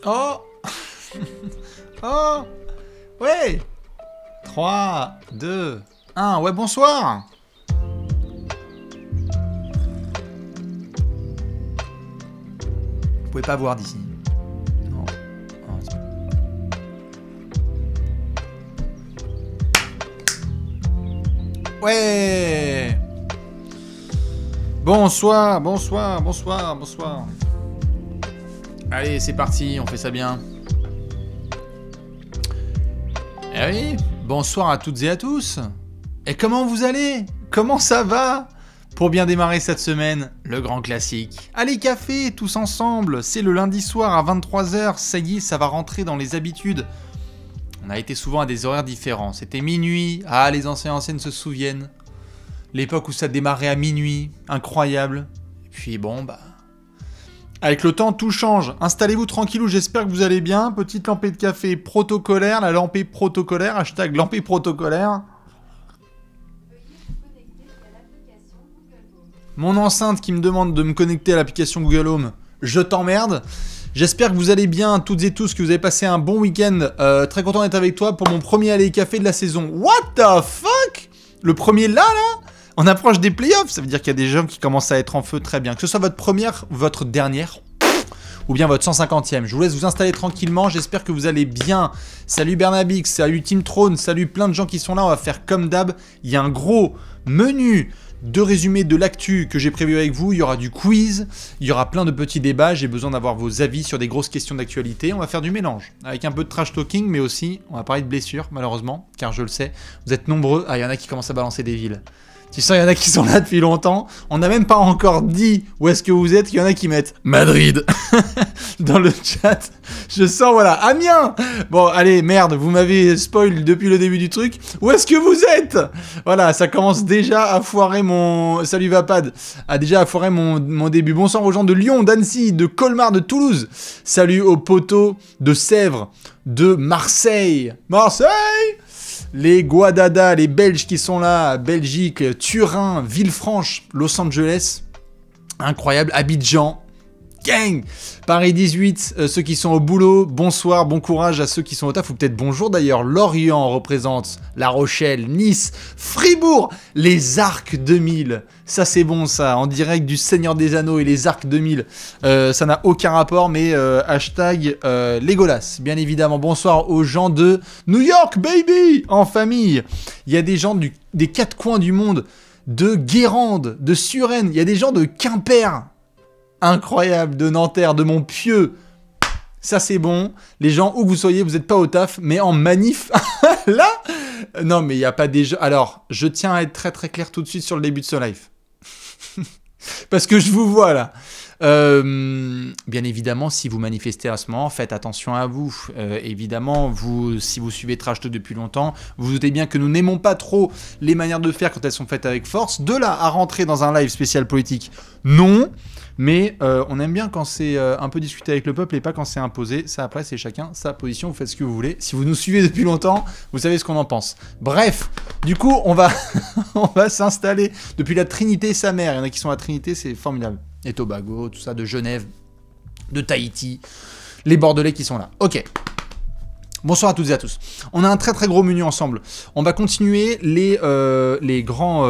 Oh. Oh. Ouais. 3, 2, 1. Ouais, bonsoir. Vous pouvez pas voir d'ici. Non. Oh, c'est bon. Ouais. Bonsoir, bonsoir, bonsoir, bonsoir. Allez, c'est parti, on fait ça bien. Eh oui, bonsoir à toutes et à tous. Et comment vous allez? Comment ça va? Pour bien démarrer cette semaine, le grand classique. Allez, café, tous ensemble. C'est le lundi soir à 23h. Ça y est, ça va rentrer dans les habitudes. On a été souvent à des horaires différents. C'était minuit. Ah, les anciennes se souviennent. L'époque où ça démarrait à minuit. Incroyable. Et puis bon, bah... avec le temps, tout change. Installez-vous tranquillou, j'espère que vous allez bien. Petite lampée de café protocolaire, la lampée protocolaire, hashtag lampée protocolaire. Mon enceinte qui me demande de me connecter à l'application Google Home, je t'emmerde. J'espère que vous allez bien, toutes et tous, que vous avez passé un bon week-end. Très content d'être avec toi pour mon premier aller café de la saison. What the fuck? Le premier là on approche des playoffs, ça veut dire qu'il y a des gens qui commencent à être en feu, très bien. Que ce soit votre première, votre dernière, ou bien votre 150e. Je vous laisse vous installer tranquillement, j'espère que vous allez bien. Salut Bernabix, salut Team Throne, salut plein de gens qui sont là, on va faire comme d'hab. Il y a un gros menu de résumé de l'actu que j'ai prévu avec vous. Il y aura du quiz, il y aura plein de petits débats. J'ai besoin d'avoir vos avis sur des grosses questions d'actualité. On va faire du mélange, avec un peu de trash talking, mais aussi, on va parler de blessures, malheureusement, car je le sais, vous êtes nombreux. Ah, il y en a qui commencent à balancer des villes. Tu sens, il y en a qui sont là depuis longtemps. On n'a même pas encore dit où est-ce que vous êtes. Il y en a qui mettent Madrid dans le chat. Je sens, voilà, Amiens. Bon, allez, merde, vous m'avez spoil depuis le début du truc. Où est-ce que vous êtes? Voilà, ça commence déjà à foirer mon... Salut Vapad. A déjà à foirer mon début. Bonsoir aux gens de Lyon, d'Annecy, de Colmar, de Toulouse. Salut aux poteaux de Sèvres, de Marseille. Marseille! Les Guadada, les Belges qui sont là, Belgique, Turin, Villefranche, Los Angeles, incroyable, Abidjan, gang, Paris 18, ceux qui sont au boulot, bonsoir, bon courage à ceux qui sont au taf, ou peut-être bonjour d'ailleurs, Lorient représente La Rochelle, Nice, Fribourg, les Arcs 2000, ça c'est bon ça, en direct du Seigneur des Anneaux et les Arcs 2000, ça n'a aucun rapport, mais hashtag Legolas, bien évidemment, bonsoir aux gens de New York, baby, en famille, il y a des gens des quatre coins du monde, de Guérande, de Suresnes, il y a des gens de Quimper, incroyable, de Nanterre, de Montpieu. Ça c'est bon. Les gens, où que vous soyez, vous n'êtes pas au taf, mais en manif. Là, non mais il n'y a pas des gens. Alors, je tiens à être très très clair tout de suite sur le début de ce live. Parce que je vous vois là. Bien évidemment, si vous manifestez à ce moment, faites attention à vous. Évidemment, si vous suivez Trash Talk depuis longtemps, vous vous doutez bien que nous n'aimons pas trop les manières de faire quand elles sont faites avec force. De là à rentrer dans un live spécial politique, non. Mais on aime bien quand c'est un peu discuté avec le peuple et pas quand c'est imposé. Ça, après, c'est chacun sa position. Vous faites ce que vous voulez. Si vous nous suivez depuis longtemps, vous savez ce qu'on en pense. Bref, du coup, on va, on va s'installer depuis la Trinité, sa mère. Il y en a qui sont à Trinité, c'est formidable. Et Tobago, tout ça, de Genève, de Tahiti, les Bordelais qui sont là. Ok. Bonsoir à toutes et à tous. On a un très très gros menu ensemble. On va continuer les grands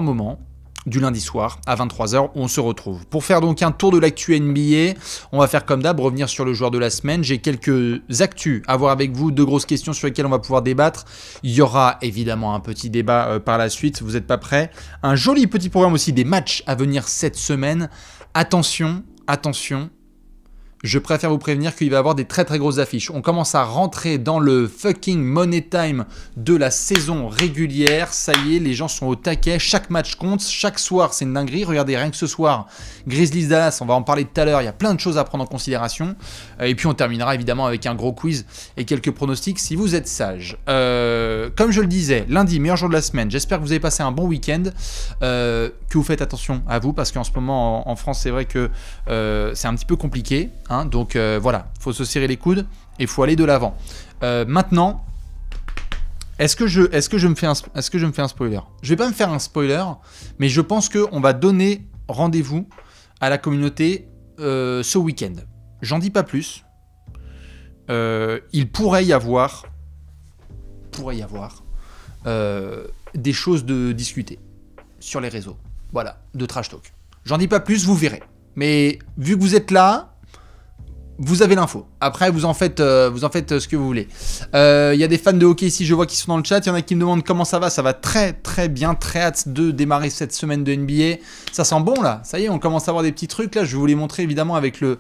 moments du lundi soir à 23h où on se retrouve. Pour faire donc un tour de l'actu NBA, on va faire comme d'hab, revenir sur le joueur de la semaine. J'ai quelques actus à voir avec vous, deux grosses questions sur lesquelles on va pouvoir débattre. Il y aura évidemment un petit débat par la suite, vous n'êtes pas prêts. Un joli petit programme aussi des matchs à venir cette semaine. Attention, attention. Je préfère vous prévenir qu'il va y avoir des très très grosses affiches. On commence à rentrer dans le fucking money time de la saison régulière. Ça y est, les gens sont au taquet. Chaque match compte. Chaque soir, c'est une dinguerie. Regardez, rien que ce soir, Grizzlies Dallas, on va en parler tout à l'heure. Il y a plein de choses à prendre en considération. Et puis on terminera évidemment avec un gros quiz et quelques pronostics si vous êtes sages. Comme je le disais, lundi, meilleur jour de la semaine. J'espère que vous avez passé un bon week-end. Que vous faites attention à vous parce qu'en ce moment en France, c'est vrai que c'est un petit peu compliqué. Hein, donc voilà, il faut se serrer les coudes et il faut aller de l'avant. Maintenant, est-ce que je me fais un spoiler? Je vais pas me faire un spoiler, mais je pense qu'on va donner rendez-vous à la communauté ce week-end. J'en dis pas plus, il pourrait y avoir des choses de discuter sur les réseaux. Voilà, de trash talk. J'en dis pas plus, vous verrez. Mais vu que vous êtes là, vous avez l'info. Après, vous en faites ce que vous voulez. Il y a des fans de hockey ici, je vois, qui sont dans le chat. Il y en a qui me demandent comment ça va. Ça va très très bien. Très hâte de démarrer cette semaine de NBA. Ça sent bon là. Ça y est, on commence à avoir des petits trucs. Là, je vais vous les montrer évidemment avec le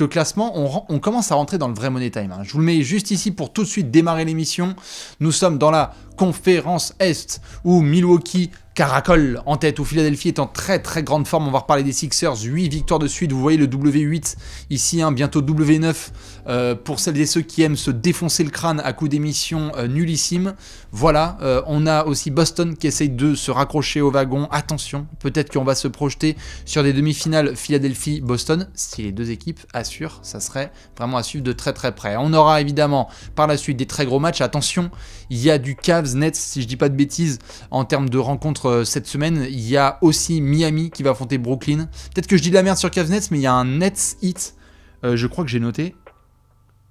classement. On commence à rentrer dans le vrai money time. Hein. Je vous le mets juste ici pour tout de suite démarrer l'émission. Nous sommes dans la conférence Est où Milwaukee caracole en tête, où Philadelphie est en très très grande forme. On va reparler des Sixers, 8 victoires de suite. Vous voyez le W8 ici, hein, bientôt W9 pour celles et ceux qui aiment se défoncer le crâne à coups d'émissions nullissimes. Voilà, on a aussi Boston qui essaye de se raccrocher au wagon. Attention, peut-être qu'on va se projeter sur des demi-finales Philadelphie-Boston. Si les deux équipes assurent, ça serait vraiment à suivre de très très près. On aura évidemment par la suite des très gros matchs. Attention, il y a du Cavs-Nets, si je dis pas de bêtises, en termes de rencontres cette semaine. Il y a aussi Miami qui va affronter Brooklyn. Peut-être que je dis de la merde sur Cavs-Nets, mais il y a un Nets-Heat, je crois que j'ai noté.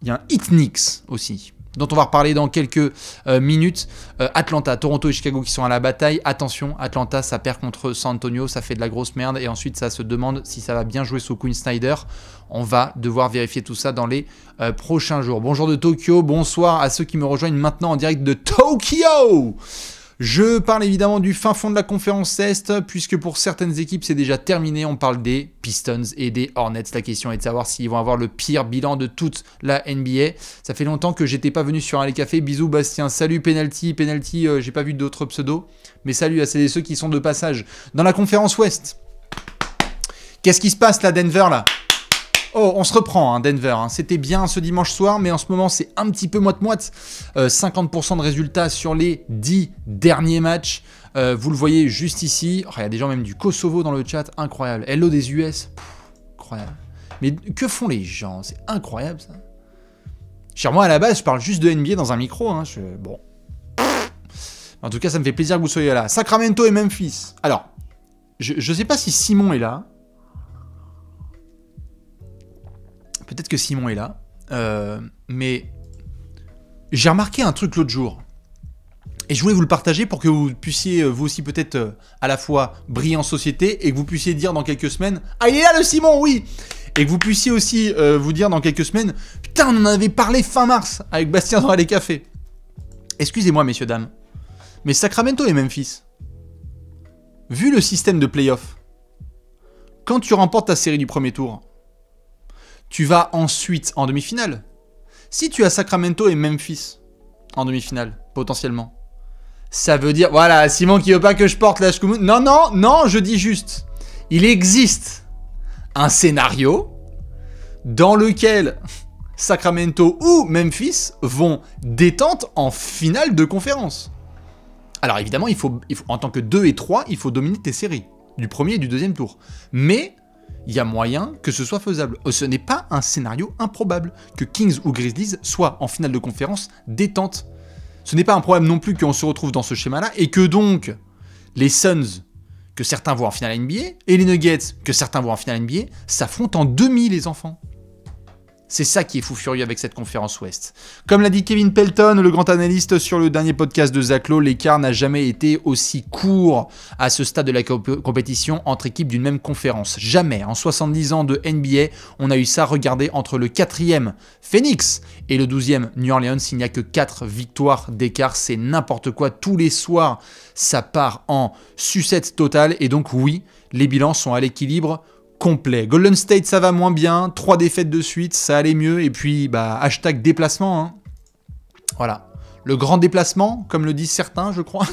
Il y a un Heat-Knicks aussi, dont on va reparler dans quelques minutes. Atlanta, Toronto et Chicago qui sont à la bataille. Attention, Atlanta, ça perd contre San Antonio, ça fait de la grosse merde. Et ensuite, ça se demande si ça va bien jouer sous Quinn Snyder. On va devoir vérifier tout ça dans les prochains jours. Bonjour de Tokyo, bonsoir à ceux qui me rejoignent maintenant en direct de Tokyo. Je parle évidemment du fin fond de la conférence Est, puisque pour certaines équipes c'est déjà terminé. On parle des Pistons et des Hornets. La question est de savoir s'ils vont avoir le pire bilan de toute la NBA. Ça fait longtemps que j'étais pas venu sur un café. Bisous Bastien, salut Penalty, j'ai pas vu d'autres pseudos, mais salut à ceux qui sont de passage. Dans la conférence Ouest, qu'est-ce qui se passe là, Denver là? Oh, on se reprend, hein, Denver. Hein. C'était bien ce dimanche soir, mais en ce moment, c'est un petit peu moite-moite. 50% de résultats sur les 10 derniers matchs. Vous le voyez juste ici. Oh, il y a des gens même du Kosovo dans le chat. Incroyable. Hello des US. Incroyable. Mais que font les gens? C'est incroyable, ça. Cher moi, à la base, je parle juste de NBA dans un micro. Hein. Bon. En tout cas, ça me fait plaisir que vous soyez là. Sacramento et Memphis. Alors, je ne sais pas si Simon est là. Peut-être que Simon est là, mais j'ai remarqué un truc l'autre jour, et je voulais vous le partager pour que vous puissiez, vous aussi peut-être, à la fois briller en société, et que vous puissiez dire dans quelques semaines « Ah, il est là le Simon, oui !» Et que vous puissiez aussi vous dire dans quelques semaines « Putain, on en avait parlé fin mars avec Bastien dans les cafés !» Excusez-moi, messieurs, dames, mais Sacramento et Memphis, vu le système de play-off, quand tu remportes ta série du premier tour, tu vas ensuite en demi-finale. Si tu as Sacramento et Memphis en demi-finale, potentiellement, ça veut dire... Voilà, Simon qui veut pas que je porte la Shkumun. Non, je dis juste. Il existe un scénario dans lequel Sacramento ou Memphis vont détente en finale de conférence. Alors évidemment, il faut en tant que 2 et 3, il faut dominer tes séries, du premier et du deuxième tour. Mais... il y a moyen que ce soit faisable. Ce n'est pas un scénario improbable que Kings ou Grizzlies soient en finale de conférence détente. Ce n'est pas un problème non plus qu'on se retrouve dans ce schéma-là et que donc les Suns, que certains voient en finale NBA, et les Nuggets, que certains voient en finale NBA, s'affrontent en demi, les enfants. C'est ça qui est fou furieux avec cette conférence Ouest. Comme l'a dit Kevin Pelton, le grand analyste sur le dernier podcast de Zach Lowe, l'écart n'a jamais été aussi court à ce stade de la compétition entre équipes d'une même conférence. Jamais. En 70 ans de NBA, on a eu ça. Regardez, entre le 4e Phoenix et le 12e New Orleans, il n'y a que 4 victoires d'écart. C'est n'importe quoi. Tous les soirs, ça part en sucette totale. Et donc oui, les bilans sont à l'équilibre complet. Golden State, ça va moins bien. 3 défaites de suite, ça allait mieux. Et puis, hashtag déplacement. Hein. Voilà. Le grand déplacement, comme le disent certains, je crois.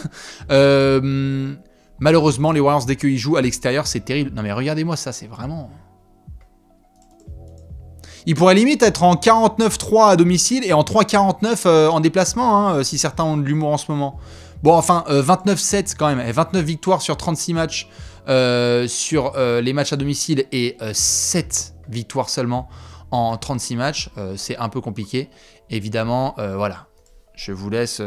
Malheureusement, les Warriors, dès qu'ils jouent à l'extérieur, c'est terrible. Non mais regardez-moi ça, c'est vraiment... Ils pourraient limite être en 49-3 à domicile et en 3-49 en déplacement, hein, si certains ont de l'humour en ce moment. Bon, enfin, 29-7 quand même. 29 victoires sur 36 matchs. Sur les matchs à domicile et 7 victoires seulement en 36 matchs, c'est un peu compliqué. Évidemment, voilà. Je vous laisse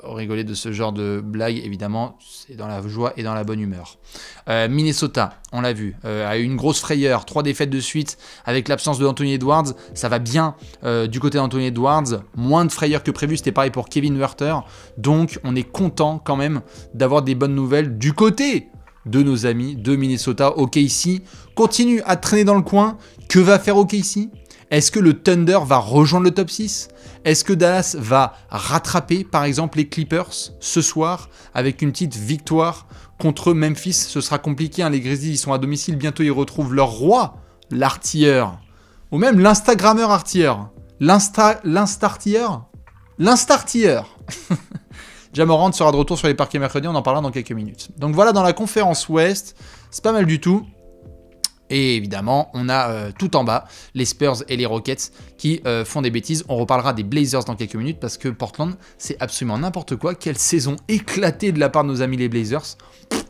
rigoler de ce genre de blague, évidemment, c'est dans la joie et dans la bonne humeur. Minnesota, on l'a vu, a eu une grosse frayeur, 3 défaites de suite avec l'absence de Anthony Edwards. Ça va bien du côté d'Anthony Edwards, moins de frayeur que prévu, c'était pareil pour Kevin Huerter. Donc on est content quand même d'avoir des bonnes nouvelles du côté de nos amis de Minnesota. OKC continue à traîner dans le coin. Que va faire OKC ? Est-ce que le Thunder va rejoindre le top 6 ? Est-ce que Dallas va rattraper par exemple les Clippers ce soir avec une petite victoire contre Memphis ? Ce sera compliqué, hein, les Grizzlies ils sont à domicile, bientôt ils retrouvent leur roi, l'artilleur, ou même l'Instagrammeur artilleur. L'instartilleur. Ja Morant sera de retour sur les parquets mercredi, on en parlera dans quelques minutes. Donc voilà, dans la conférence Ouest, c'est pas mal du tout. Et évidemment, on a tout en bas les Spurs et les Rockets qui font des bêtises. On reparlera des Blazers dans quelques minutes parce que Portland, c'est absolument n'importe quoi. Quelle saison éclatée de la part de nos amis les Blazers.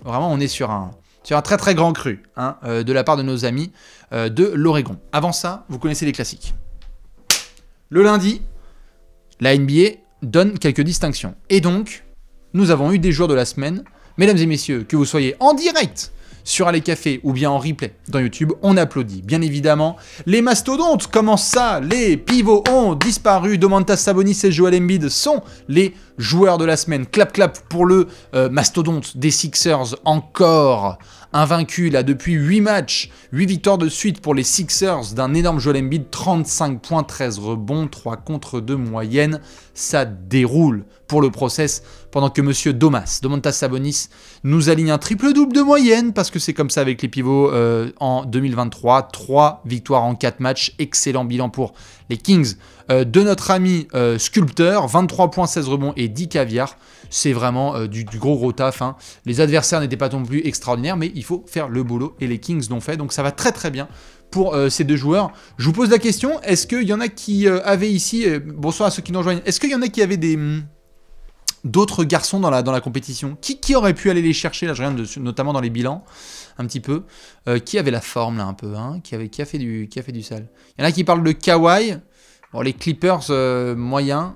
Vraiment, on est sur un très très grand cru hein, de la part de nos amis de l'Oregon. Avant ça, vous connaissez les classiques. Le lundi, la NBA donne quelques distinctions. Et donc, nous avons eu des joueurs de la semaine. Mesdames et messieurs, que vous soyez en direct sur Allez Café ou bien en replay dans YouTube, on applaudit. Bien évidemment, les mastodontes, comment ça ? Les pivots ont disparu. Domantas Sabonis et Joel Embiid sont les joueurs de la semaine. Clap clap pour le mastodonte des Sixers, encore invaincu là depuis 8 matchs, 8 victoires de suite pour les Sixers d'un énorme Joel Embiid, 35 points, 13 rebonds, 3 contre 2 moyenne. Ça déroule pour le process pendant que monsieur Domantas Sabonis nous aligne un triple-double de moyenne parce que c'est comme ça avec les pivots en 2023. 3 victoires en 4 matchs, excellent bilan pour les Kings de notre ami Sculpteur, 23 points, 16 rebonds et 10 caviars. C'est vraiment du gros taf. Hein. Les adversaires n'étaient pas non plus extraordinaires, mais il faut faire le boulot et les Kings l'ont fait. Donc ça va très très bien pour ces deux joueurs. Je vous pose la question, est-ce qu'il y en a qui avaient ici, bonsoir à ceux qui nous rejoignent, est-ce qu'il y en a qui avaient d'autres garçons dans la compétition qui aurait pu aller les chercher, là je regarde notamment dans les bilans, un petit peu, qui avait la forme là un peu, hein, qui a fait du sale. Il y en a qui parlent de Kawhi, bon, les Clippers moyens.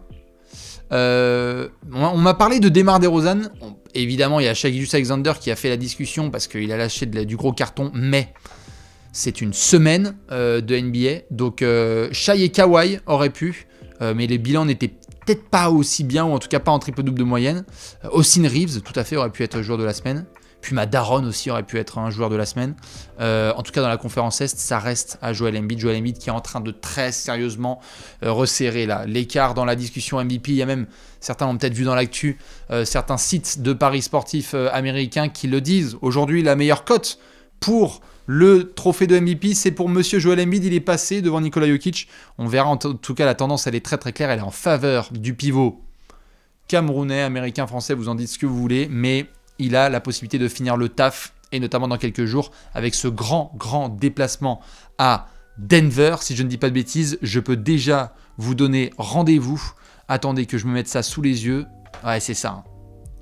On m'a parlé de DeMar DeRozan. Évidemment, il y a Shai Gilgeous-Alexander qui a fait la discussion parce qu'il a lâché du gros carton, mais c'est une semaine de NBA. Donc, Shai et Kawhi auraient pu, mais les bilans n'étaient peut-être pas aussi bien, ou en tout cas pas en triple-double de moyenne. Austin Reeves, tout à fait, aurait pu être joueur de la semaine. Puis Daronne aussi aurait pu être un joueur de la semaine. En tout cas, dans la conférence Est, ça reste à Joel Embiid. Joel Embiid qui est en train de très sérieusement resserrer l'écart dans la discussion MVP. Il y a même, certains l'ont peut-être vu dans l'actu, certains sites de paris sportifs américains qui le disent. Aujourd'hui, la meilleure cote pour le trophée de MVP, c'est pour monsieur Joel Embiid. Il est passé devant Nikola Jokic. On verra, en tout cas, la tendance, elle est très très claire. Elle est en faveur du pivot camerounais, américain, français, vous en dites ce que vous voulez, mais il a la possibilité de finir le taf, et notamment dans quelques jours, avec ce grand déplacement à Denver. Si je ne dis pas de bêtises, je peux déjà vous donner rendez-vous. Attendez que je me mette ça sous les yeux. Ouais, c'est ça. Hein.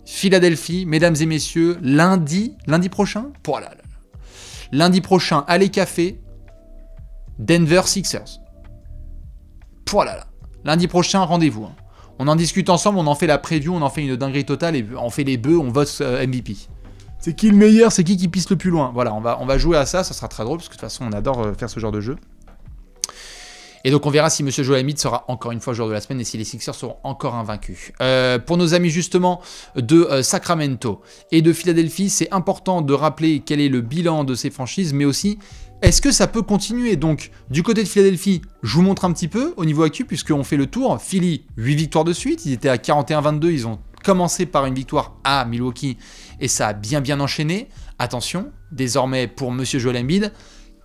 Philadelphie, mesdames et messieurs, lundi prochain, lundi prochain, Allez Café, Denver Sixers. Lundi prochain, rendez-vous. Hein. On en discute ensemble, on en fait la preview, on en fait une dinguerie totale et on fait les bœufs, on vote MVP. C'est qui le meilleur, c'est qui pisse le plus loin. Voilà, on va jouer à ça sera très drôle parce que de toute façon on adore faire ce genre de jeu. Et donc on verra si monsieur Joel Embiid sera encore une fois joueur de la semaine et si les Sixers seront encore invaincus. Pour nos amis justement de Sacramento et de Philadelphie, c'est important de rappeler quel est le bilan de ces franchises, mais aussi est-ce que ça peut continuer. Donc du côté de Philadelphie, je vous montre un petit peu au niveau actu puisqu'on fait le tour. Philly, 8 victoires de suite, ils étaient à 41-22, ils ont commencé par une victoire à Milwaukee et ça a bien enchaîné. Attention, désormais pour monsieur Joel Embiid,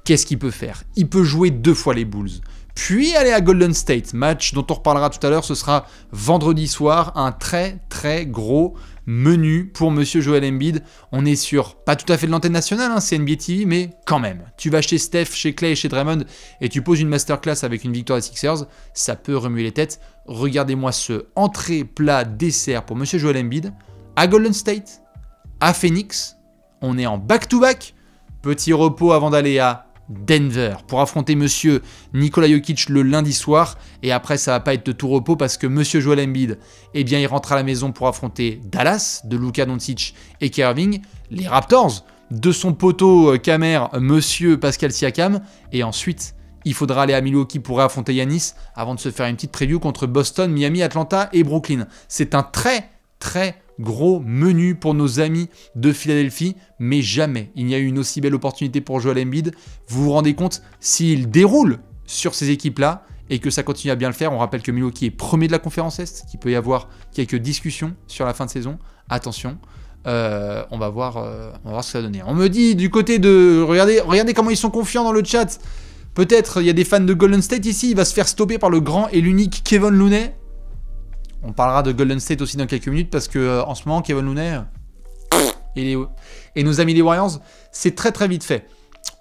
qu'est-ce qu'il peut faire ? Il peut jouer 2 fois les Bulls. Puis aller à Golden State, match dont on reparlera tout à l'heure, ce sera vendredi soir, un très gros menu pour monsieur Joel Embiid. On est sur, pas tout à fait de l'antenne nationale, hein, c'est NBA TV, mais quand même. Tu vas chez Steph, chez Clay et chez Draymond et tu poses une masterclass avec une victoire des Sixers, ça peut remuer les têtes. Regardez-moi ce entrée, plat, dessert pour monsieur Joel Embiid à Golden State, à Phoenix. On est en back-to-back, petit repos avant d'aller à Denver pour affronter monsieur Nikola Jokic le lundi soir. Et après, ça va pas être de tout repos parce que monsieur Joel Embiid, eh bien, il rentre à la maison pour affronter Dallas de Luka Doncic et Kyrie Irving, les Raptors de son poteau Kamer, monsieur Pascal Siakam. Et ensuite, il faudra aller à Milwaukee pour affronter Giannis avant de se faire une petite preview contre Boston, Miami, Atlanta et Brooklyn. C'est un très gros menu pour nos amis de Philadelphie, mais jamais il n'y a eu une aussi belle opportunité pour Joel Embiid. Vous vous rendez compte, s'il déroule sur ces équipes-là et que ça continue à bien le faire, on rappelle que Milwaukee est premier de la conférence Est, qu'il peut y avoir quelques discussions sur la fin de saison. Attention, on va voir ce que ça va donner. On me dit du côté de... Regardez comment ils sont confiants dans le chat. Peut-être il y a des fans de Golden State ici, il va se faire stopper par le grand et l'unique Kevin Looney. On parlera de Golden State aussi dans quelques minutes parce que en ce moment, Kevin Looney et nos amis les Warriors, c'est très vite fait.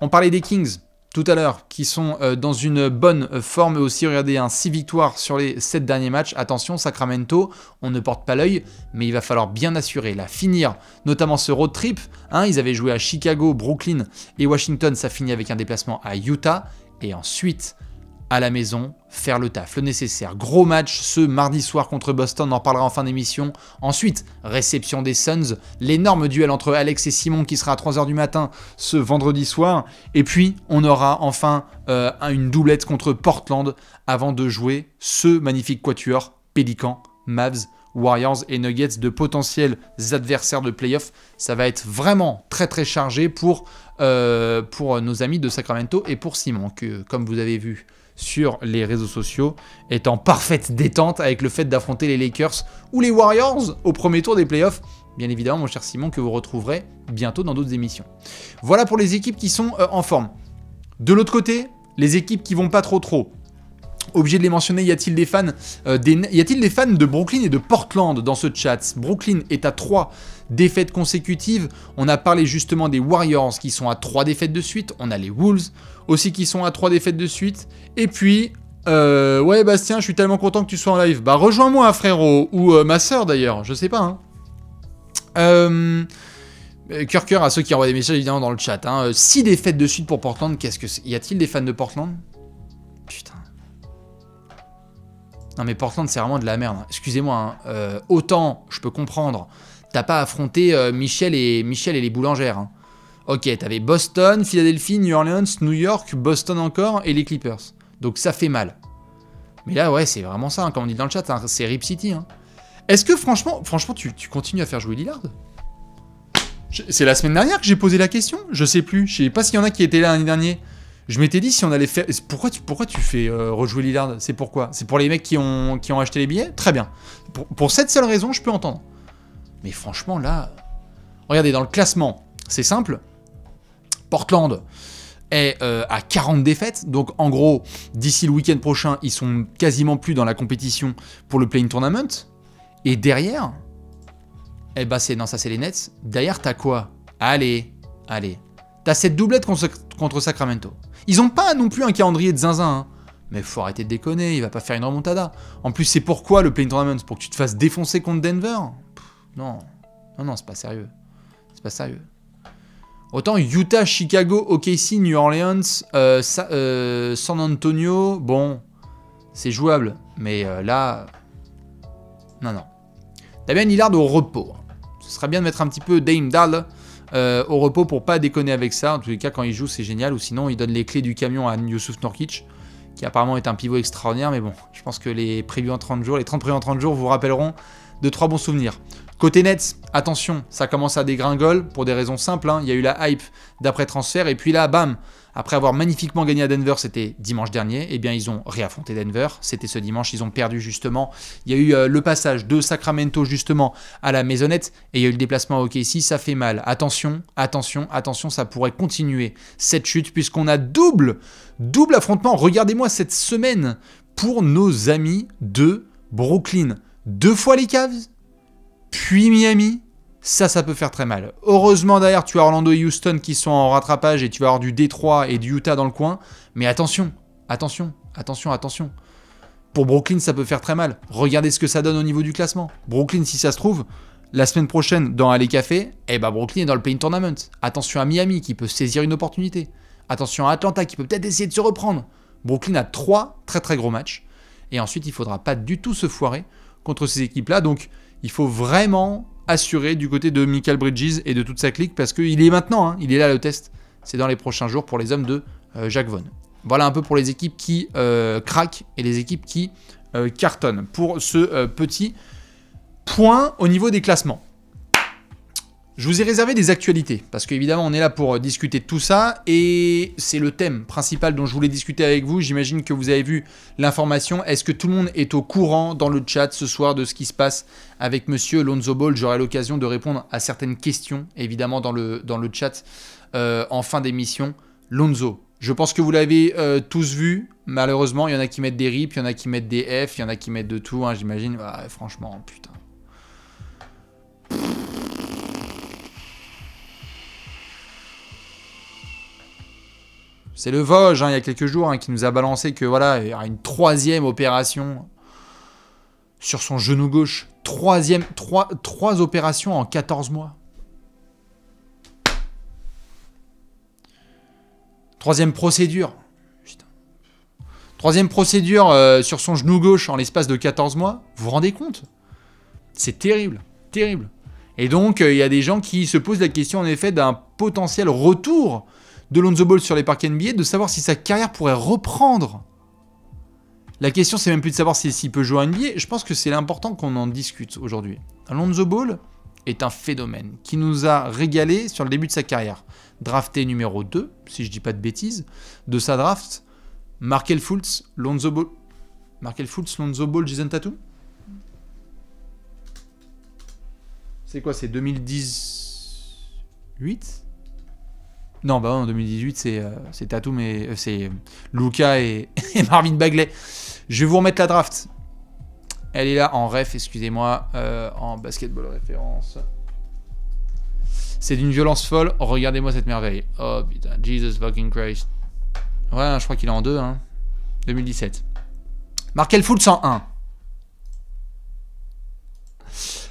On parlait des Kings tout à l'heure qui sont dans une bonne forme aussi. Regardez, 6 victoires sur les 7 derniers matchs. Attention, Sacramento, on ne porte pas l'œil, mais il va falloir bien assurer, là, finir notamment ce road trip. Ils avaient joué à Chicago, Brooklyn et Washington. Ça finit avec un déplacement à Utah et ensuite à la maison, faire le taf, le nécessaire. Gros match ce mardi soir contre Boston, on en parlera en fin d'émission. Ensuite, réception des Suns, l'énorme duel entre Alex et Simon qui sera à 3h du matin ce vendredi soir. Et puis, on aura enfin une doublette contre Portland avant de jouer ce magnifique quatuor, Pélicans, Mavs, Warriors et Nuggets, de potentiels adversaires de playoff. Ça va être vraiment très chargé pour nos amis de Sacramento et pour Simon, que comme vous avez vu sur les réseaux sociaux, est en parfaite détente avec le fait d'affronter les Lakers ou les Warriors au premier tour des playoffs. Bien évidemment, mon cher Simon, que vous retrouverez bientôt dans d'autres émissions. Voilà pour les équipes qui sont en forme. De l'autre côté, les équipes qui vont pas trop. Obligé de les mentionner, y a-t-il des fans de Brooklyn et de Portland dans ce chat? Brooklyn est à 3 défaites consécutives. On a parlé justement des Warriors qui sont à 3 défaites de suite. On a les Wolves aussi qui sont à 3 défaites de suite. Et puis, ouais Bastien, je suis tellement content que tu sois en live. Bah rejoins-moi frérot, ou ma soeur d'ailleurs, je sais pas. Cœur à ceux qui envoient des messages évidemment dans le chat. 6 défaites de suite pour Portland, qu'est-ce que c'est? Y a-t-il des fans de Portland? Putain. Non mais Portland c'est vraiment de la merde. Excusez-moi, autant je peux comprendre. T'as pas affronté Michel et les boulangères. Ok, t'avais Boston, Philadelphie, New Orleans, New York, Boston encore et les Clippers. Donc ça fait mal. Mais là ouais c'est vraiment ça, comme on dit dans le chat, c'est Rip City. Est-ce que franchement tu continues à faire jouer Lillard? C'est la semaine dernière que j'ai posé la question. Je sais plus, je sais pas s'il y en a qui étaient là l'année dernière. Je m'étais dit si on allait faire... Pourquoi tu fais rejouer Lillard? C'est pourquoi? C'est pour les mecs qui ont acheté les billets? Très bien. Pour cette seule raison, je peux entendre. Mais franchement, là... Regardez, dans le classement, c'est simple. Portland est à 40 défaites. Donc, en gros, d'ici le week-end prochain, ils sont quasiment plus dans la compétition pour le Play-in Tournament. Et derrière... Eh ben, ça, c'est les Nets. Derrière, t'as quoi? Allez. T'as cette doublette contre Sacramento. Ils ont pas non plus un calendrier de zinzin, mais faut arrêter de déconner, il va pas faire une remontada. En plus, c'est pourquoi le Play-in Tournament? Pour que tu te fasses défoncer contre Denver? Non, c'est pas sérieux. C'est pas sérieux. Autant Utah, Chicago, OKC, New Orleans, San Antonio, bon, c'est jouable. Mais là, non. Damien Lillard au repos. Ce serait bien de mettre un petit peu Dame Dahl au repos pour pas déconner avec ça. En tous les cas, quand il joue, c'est génial. Ou sinon, il donne les clés du camion à Yusuf Nurkic, qui apparemment est un pivot extraordinaire. Mais bon, je pense que les previews en 30 jours, les 30 previews en 30 jours vous rappelleront de 3 bons souvenirs. Côté Nets, attention, ça commence à dégringole pour des raisons simples. Il y a eu la hype d'après-transfert. Et puis là, bam, après avoir magnifiquement gagné à Denver, c'était dimanche dernier, eh bien ils ont réaffronté Denver, c'était ce dimanche, ils ont perdu justement. Il y a eu le passage de Sacramento justement à la maisonnette, et il y a eu le déplacement à OKC, ça fait mal. Attention, ça pourrait continuer cette chute, puisqu'on a double affrontement. Regardez-moi cette semaine pour nos amis de Brooklyn. 2 fois les Cavs, puis Miami. Ça peut faire très mal. Heureusement, derrière, tu as Orlando et Houston qui sont en rattrapage et tu vas avoir du Détroit et du Utah dans le coin. Mais attention. Pour Brooklyn, ça peut faire très mal. Regardez ce que ça donne au niveau du classement. Brooklyn, si ça se trouve, la semaine prochaine, dans Alley Café, Brooklyn est dans le Play-in Tournament. Attention à Miami qui peut saisir une opportunité. Attention à Atlanta qui peut peut-être essayer de se reprendre. Brooklyn a 3 très très gros matchs. Et ensuite, il ne faudra pas du tout se foirer contre ces équipes-là. Donc, il faut vraiment assurer du côté de Mikal Bridges et de toute sa clique parce qu'il est maintenant, il est là le test. C'est dans les prochains jours pour les hommes de Jacques Vaughn. Voilà un peu pour les équipes qui craquent et les équipes qui cartonnent. Pour ce petit point au niveau des classements. Je vous ai réservé des actualités, parce qu'évidemment on est là pour discuter de tout ça, et c'est le thème principal dont je voulais discuter avec vous. J'imagine que vous avez vu l'information. Est-ce que tout le monde est au courant dans le chat ce soir de ce qui se passe avec Monsieur Lonzo Ball? J'aurai l'occasion de répondre à certaines questions, évidemment dans le chat en fin d'émission. Lonzo, je pense que vous l'avez tous vu. Malheureusement, il y en a qui mettent des rips, il y en a qui mettent des F, il y en a qui mettent de tout, j'imagine. Ouais, franchement, putain. C'est le Vosges, il y a quelques jours, qui nous a balancé que voilà, il y aura une 3e opération sur son genou gauche. 3 opérations en 14 mois. 3e procédure. Putain. 3e procédure sur son genou gauche en l'espace de 14 mois. Vous vous rendez compte? C'est terrible, terrible. Et donc, il y a des gens qui se posent la question, en effet, d'un potentiel retour de Lonzo Ball sur les parquets NBA, de savoir si sa carrière pourrait reprendre. La question, c'est même plus de savoir s'il peut jouer à NBA. Je pense que c'est important qu'on en discute aujourd'hui. Lonzo Ball est un phénomène qui nous a régalé sur le début de sa carrière. Drafté numéro 2, si je dis pas de bêtises, de sa draft, Markelle Fultz, Lonzo Ball, Jason Tatum. C'est quoi, c'est 2018 ? Non, bah en 2018, c'est Tatum et c'est Luka et Marvin Bagley. Je vais vous remettre la draft. Elle est là en ref, excusez-moi, en basketball référence. C'est d'une violence folle. Regardez-moi cette merveille. Oh putain, Jesus fucking Christ. Ouais, je crois qu'il est en 2, 2017. Markelle Fultz en 1.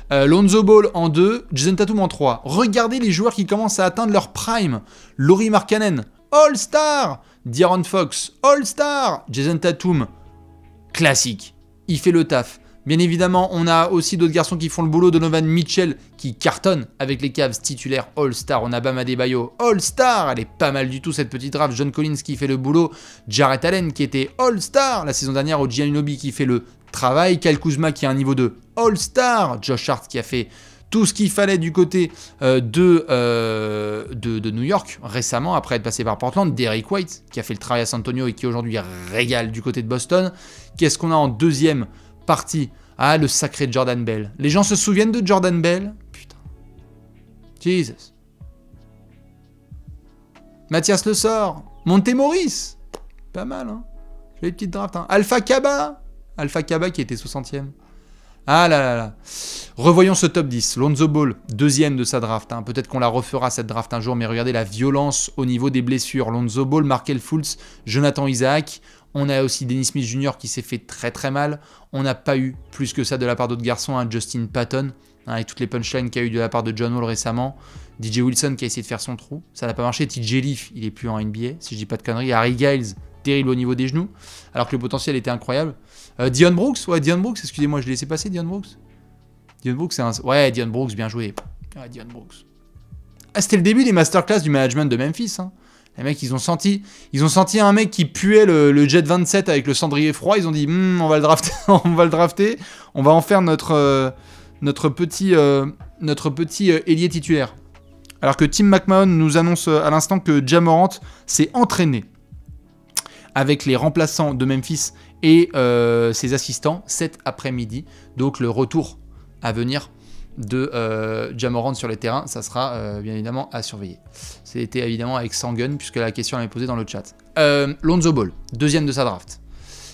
Lonzo Ball en 2, Jason Tatum en 3. Regardez les joueurs qui commencent à atteindre leur prime. Lauri Markkanen, All-Star. De'Aaron Fox, All-Star. Jason Tatum, classique. Il fait le taf. Bien évidemment, on a aussi d'autres garçons qui font le boulot. Donovan Mitchell qui cartonne avec les Cavs, titulaire All-Star. On a Bam Adebayo, All-Star. Elle est pas mal du tout cette petite draft. John Collins qui fait le boulot. Jarrett Allen qui était All-Star la saison dernière. OG Anunoby qui fait le travail. Kyle Kuzma qui a un niveau de All-Star. Josh Hart qui a fait tout ce qu'il fallait du côté de New York récemment, après être passé par Portland. Derrick White qui a fait le travail à San Antonio et qui aujourd'hui régale du côté de Boston. Qu'est-ce qu'on a en deuxième partie? Ah, le sacré Jordan Bell. Les gens se souviennent de Jordan Bell? Putain. Jesus. Mathias Le Sort. Montemoris. Pas mal, J'ai les petites drafts, Alpha Kaba. Alpha Kaba qui était 60e. Ah là là là. Revoyons ce top 10. Lonzo Ball, 2e de sa draft. Peut-être qu'on la refera cette draft un jour, mais regardez la violence au niveau des blessures. Lonzo Ball, Markelle Fultz, Jonathan Isaac. On a aussi Dennis Smith Jr. qui s'est fait très très mal. On n'a pas eu plus que ça de la part d'autres garçons. Justin Patton, avec toutes les punchlines qu'il y a eu de la part de John Wall récemment. DJ Wilson qui a essayé de faire son trou. Ça n'a pas marché. TJ Leaf, il est plus en NBA, si je dis pas de conneries. Harry Giles, terrible au niveau des genoux. Alors que le potentiel était incroyable. Dion Brooks, excusez-moi, je l'ai laissé passer, Dion Brooks. Dion Brooks, c'est un... Ouais, Dion Brooks, bien joué. Ouais, Dion Brooks. Ah, c'était le début des masterclass du management de Memphis, Les mecs, ils ont senti un mec qui puait le Jet 27 avec le cendrier froid. Ils ont dit, on va le drafter, on va en faire notre petit ailier titulaire. Alors que Tim McMahon nous annonce à l'instant que Ja Morant s'est entraîné avec les remplaçants de Memphis et ses assistants cet après-midi. Donc le retour à venir de Ja Morant sur les terrains, ça sera bien évidemment à surveiller. C'était évidemment avec Sangun, puisque la question m'est posée dans le chat. Lonzo Ball, 2e de sa draft.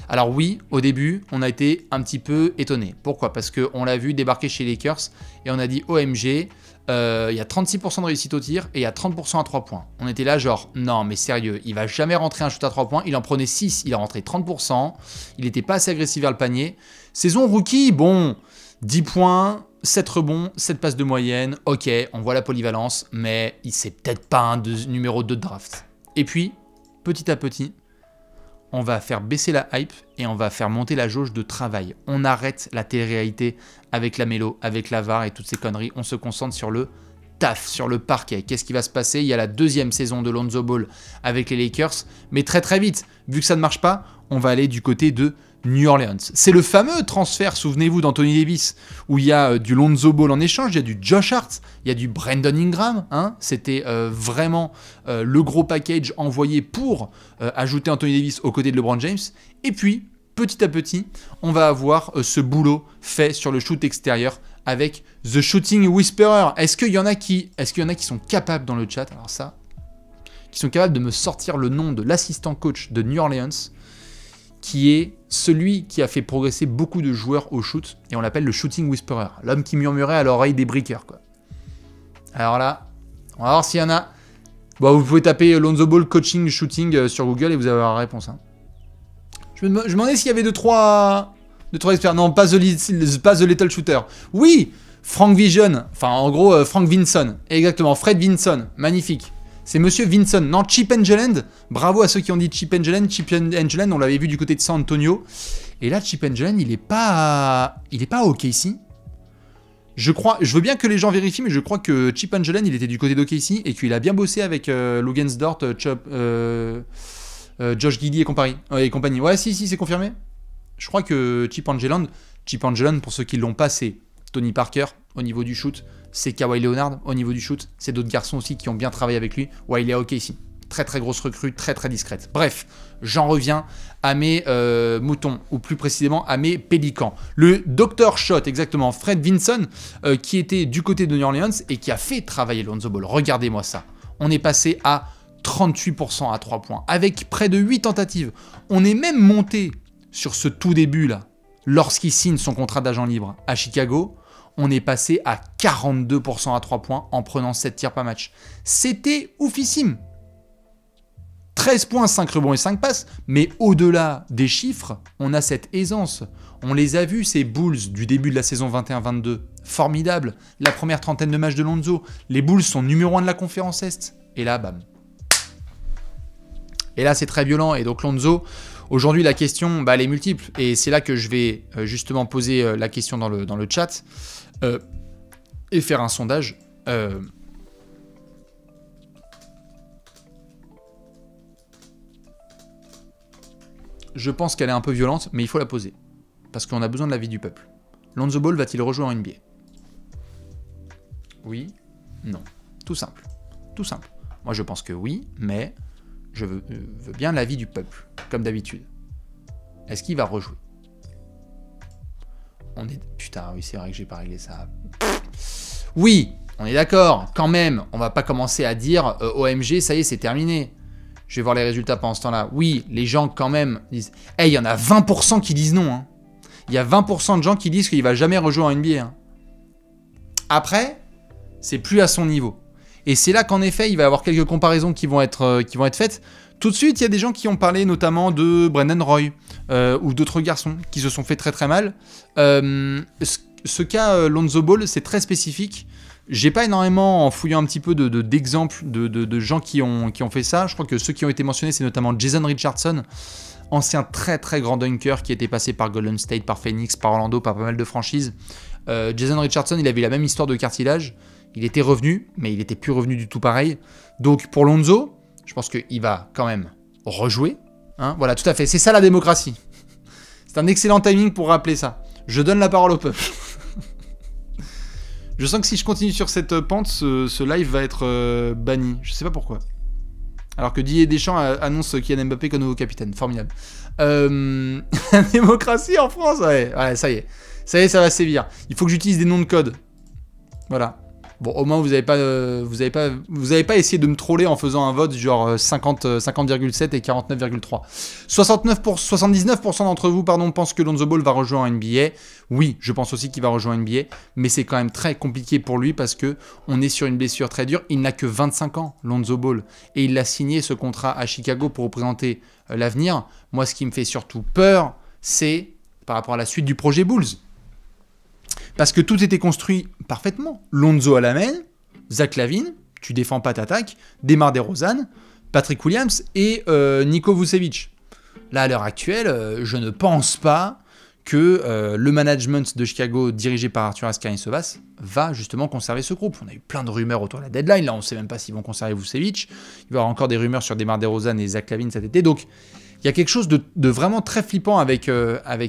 Alors oui, au début, on a été un petit peu étonné. Pourquoi? Parce qu'on l'a vu débarquer chez les Lakers et on a dit OMG, il y a 36% de réussite au tir et il y a 30% à 3 points. On était là genre, non mais sérieux, il va jamais rentrer un shoot à 3 points. Il en prenait 6, il a rentré 30%. Il n'était pas assez agressif vers le panier. Saison rookie, bon, 10 points, 7 rebonds, 7 passes de moyenne. Ok, on voit la polyvalence, mais c'est peut-être pas un numéro 2 de draft. Et puis, petit à petit, on va faire baisser la hype et on va faire monter la jauge de travail. On arrête la télé-réalité avec la mélo, avec la VAR et toutes ces conneries. On se concentre sur le taf, sur le parquet. Qu'est-ce qui va se passer? Il y a la deuxième saison de Lonzo Ball avec les Lakers. Mais très très vite, vu que ça ne marche pas, on va aller du côté de New Orleans. C'est le fameux transfert, souvenez-vous, d'Anthony Davis, où il y a du Lonzo Ball en échange, il y a du Josh Hart, il y a du Brandon Ingram. Hein. C'était vraiment le gros package envoyé pour ajouter Anthony Davis aux côtés de LeBron James. Et puis, petit à petit, on va avoir ce boulot fait sur le shoot extérieur avec The Shooting Whisperer. Est-ce qu'il y en a qui sont capables dans le chat, alors ça, qui sont capables de me sortir le nom de l'assistant coach de New Orleans, qui est celui qui a fait progresser beaucoup de joueurs au shoot, et on l'appelle le Shooting Whisperer, l'homme qui murmurait à l'oreille des briqueurs, quoi. Alors là, on va voir s'il y en a. Bon, vous pouvez taper Lonzo Ball Coaching Shooting sur Google et vous avez la réponse. Hein. Je me demandais s'il y avait 2-3 experts. Non, pas The Little Shooter. Oui, Frank Vision, enfin en gros Frank Vinson, exactement, Fred Vinson, magnifique. C'est Monsieur Vinson. Non, Chip Engeland. Bravo à ceux qui ont dit Chip Engeland. Chip Engeland, on l'avait vu du côté de San Antonio. Et là, Chip Engeland, il est pas au OKC. Je veux bien que les gens vérifient, mais je crois que Chip Engeland, il était du côté d'OKC et qu'il a bien bossé avec Lugensdort, Josh Giddey et compagnie. Ouais, si, c'est confirmé. Je crois que Chip Engeland, pour ceux qui ne l'ont pas, c'est Tony Parker au niveau du shoot. C'est Kawhi Leonard au niveau du shoot. C'est d'autres garçons aussi qui ont bien travaillé avec lui. Ouais, il est à OKC. Très très grosse recrue, très très discrète. Bref, j'en reviens à mes moutons, ou plus précisément à mes pélicans. Le Dr Shot, exactement, Fred Vinson, qui était du côté de New Orleans et qui a fait travailler Lonzo Ball. Regardez-moi ça. On est passé à 38% à 3 points, avec près de 8 tentatives. On est même monté sur ce tout début là, lorsqu'il signe son contrat d'agent libre à Chicago. On est passé à 42% à 3 points en prenant 7 tirs par match. C'était oufissime. 13 points, 5 rebonds et 5 passes, mais au-delà des chiffres, on a cette aisance. On les a vus, ces Bulls du début de la saison 21-22. Formidable. La première trentaine de matchs de Lonzo. Les Bulls sont numéro 1 de la conférence Est. Et là, bam. Et là, c'est très violent. Et donc Lonzo, aujourd'hui, la question, elle est multiple. Et c'est là que je vais justement poser la question dans le chat. Et faire un sondage. Je pense qu'elle est un peu violente, mais il faut la poser. Parce qu'on a besoin de l'avis du peuple. Lonzo Ball va-t-il rejouer en NBA? Oui, non. Tout simple. Tout simple. Moi, je pense que oui, mais je veux bien l'avis du peuple, comme d'habitude. Est-ce qu'il va rejouer? Putain, oui, c'est vrai que j'ai pas réglé ça. Oui, on est d'accord, quand même. On va pas commencer à dire OMG, ça y est, c'est terminé. Je vais voir les résultats pendant ce temps-là. Oui, les gens, quand même, disent... il y en a 20% qui disent non. Hein. Il y a 20% de gens qui disent qu'il va jamais rejouer en NBA. Hein. Après, c'est plus à son niveau. Et c'est là qu'en effet, il va y avoir quelques comparaisons qui vont être faites. Tout de suite, il y a des gens qui ont parlé notamment de Brandon Roy ou d'autres garçons qui se sont fait très très mal. Ce cas Lonzo Ball, c'est très spécifique. J'ai pas énormément, en fouillant un petit peu d'exemples de gens qui ont fait ça. Je crois que ceux qui ont été mentionnés, c'est notamment Jason Richardson, ancien très très grand dunker qui était passé par Golden State, par Phoenix, par Orlando, par pas mal de franchises. Jason Richardson, il avait la même histoire de cartilage. Il était revenu, mais il était plus revenu du tout pareil. Donc pour Lonzo, je pense qu'il va quand même rejouer. Hein, voilà, tout à fait. C'est ça la démocratie. C'est un excellent timing pour rappeler ça. Je donne la parole au peuple. Je sens que si je continue sur cette pente, ce live va être banni. Je sais pas pourquoi. Alors que Didier Deschamps annonce Kylian Mbappé comme nouveau capitaine. Formidable. La démocratie en France, ouais, ça y est. Ça y est, ça va sévir. Il faut que j'utilise des noms de code. Voilà. Bon, au moins, vous n'avez pas essayé de me troller en faisant un vote genre 50,7 et 49,3. 79% d'entre vous, pensent que Lonzo Ball va rejouer en NBA. Oui, je pense aussi qu'il va rejouer en NBA, mais c'est quand même très compliqué pour lui parce que on est sur une blessure très dure. Il n'a que 25 ans, Lonzo Ball, et il a signé ce contrat à Chicago pour représenter l'avenir. Moi, ce qui me fait surtout peur, c'est par rapport à la suite du projet Bulls. Parce que tout était construit parfaitement. Lonzo à la main, Zach LaVine, tu défends pas, t'attaques, démarre DeRozan, Patrick Williams et Nico Vucevic. Là, à l'heure actuelle, je ne pense pas que le management de Chicago, dirigé par Arthur Askarine-Sevas, va justement conserver ce groupe. On a eu plein de rumeurs autour de la deadline. Là, on ne sait même pas s'ils vont conserver Vucevic. Il va y avoir encore des rumeurs sur DeMar DeRozan et Zach LaVine cet été. Donc, il y a quelque chose de vraiment très flippant avec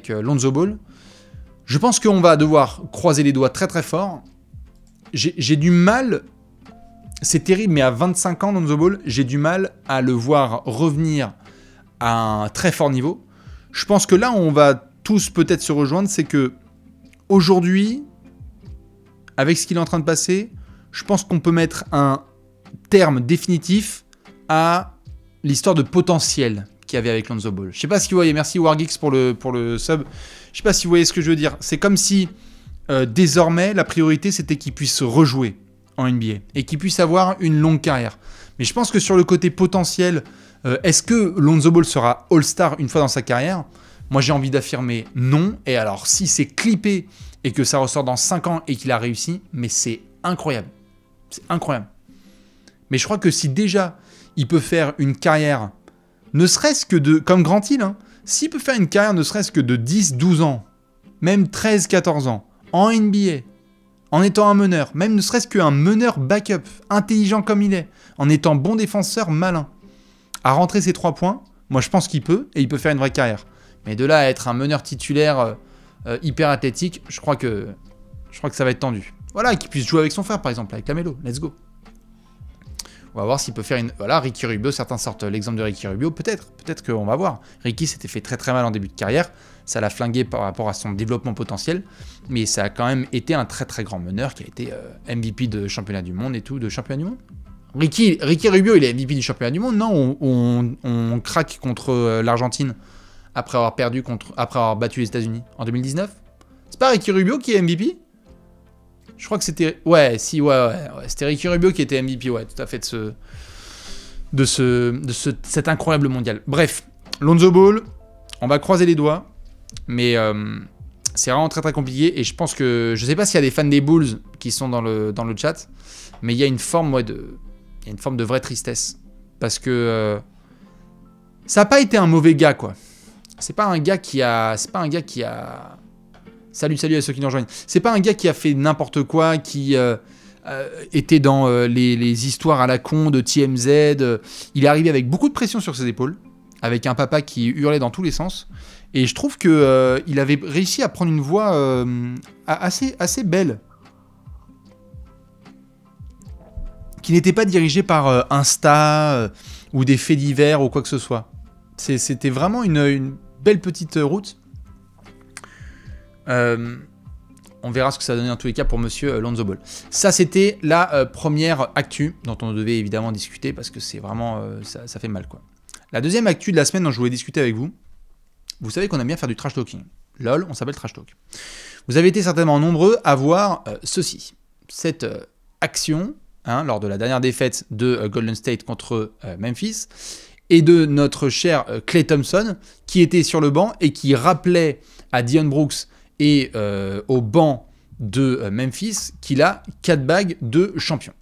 Lonzo Ball. Je pense qu'on va devoir croiser les doigts très très fort. J'ai du mal... C'est terrible, mais à 25 ans, Lonzo Ball, j'ai du mal à le voir revenir à un très fort niveau. Je pense que là, on va tous peut-être se rejoindre, c'est que aujourd'hui, avec ce qu'il est en train de passer, je pense qu'on peut mettre un terme définitif à l'histoire de potentiel qu'il y avait avec Lonzo Ball. Je sais pas si vous voyez, merci Wargeeks pour le sub. Je sais pas si vous voyez ce que je veux dire. C'est comme si désormais la priorité c'était qu'il puisse rejouer en NBA et qu'il puisse avoir une longue carrière. Mais je pense que sur le côté potentiel, est-ce que Lonzo Ball sera All-Star une fois dans sa carrière ? Moi, j'ai envie d'affirmer non. Et alors, si c'est clippé et que ça ressort dans 5 ans et qu'il a réussi, mais c'est incroyable. C'est incroyable. Mais je crois que si déjà, il peut faire une carrière, ne serait-ce que de... Comme Grant Hill, hein, s'il peut faire une carrière ne serait-ce que de 10, 12 ans, même 13, 14 ans, en NBA, en étant un meneur, même ne serait-ce qu'un meneur backup, intelligent comme il est, en étant bon défenseur, malin, à rentrer ses 3 points, moi je pense qu'il peut, et il peut faire une vraie carrière. Mais de là à être un meneur titulaire hyper athlétique, je crois que ça va être tendu. Voilà, qu'il puisse jouer avec son frère, par exemple, avec Lamelo. Let's go. On va voir s'il peut faire une... Voilà, Ricky Rubio, certains sortent l'exemple de Ricky Rubio. Peut-être qu'on va voir. Ricky s'était fait très très mal en début de carrière. Ça l'a flingué par rapport à son développement potentiel. Mais ça a quand même été un très très grand meneur qui a été MVP de championnat du monde et tout. De championnat du monde Ricky Rubio, il est MVP du championnat du monde, non? On craque contre l'Argentine après avoir battu les États-Unis en 2019. C'est pas Ricky Rubio qui est MVP? Je crois que c'était... Ouais, si, ouais. C'était Ricky Rubio qui était MVP, ouais, tout à fait, cet incroyable mondial. Bref, Lonzo Ball, on va croiser les doigts, mais c'est vraiment très très compliqué, et je pense que... Je sais pas s'il y a des fans des Bulls qui sont dans le chat, mais il y a une forme, de vraie tristesse, parce que ça n'a pas été un mauvais gars, quoi. C'est pas un gars qui a... Salut à ceux qui nous rejoignent. C'est pas un gars qui a fait n'importe quoi, qui était dans les histoires à la con de TMZ. Il est arrivé avec beaucoup de pression sur ses épaules, avec un papa qui hurlait dans tous les sens. Et je trouve qu'il avait réussi à prendre une voie assez belle, qui n'était pas dirigée par Insta ou des faits divers ou quoi que ce soit. C'était vraiment une belle petite route. On verra ce que ça va donner dans tous les cas pour monsieur Lonzo Ball. Ça, c'était la première actu dont on devait évidemment discuter parce que c'est vraiment... ça fait mal, quoi. La deuxième actu de la semaine dont je voulais discuter avec vous, vous savez qu'on aime bien faire du trash talking. LOL, on s'appelle trash talk. Vous avez été certainement nombreux à voir ceci. Cette action, lors de la dernière défaite de Golden State contre Memphis, et de notre cher Klay Thompson, qui était sur le banc et qui rappelait à Dillon Brooks et au banc de Memphis qu'il a 4 bagues de champion.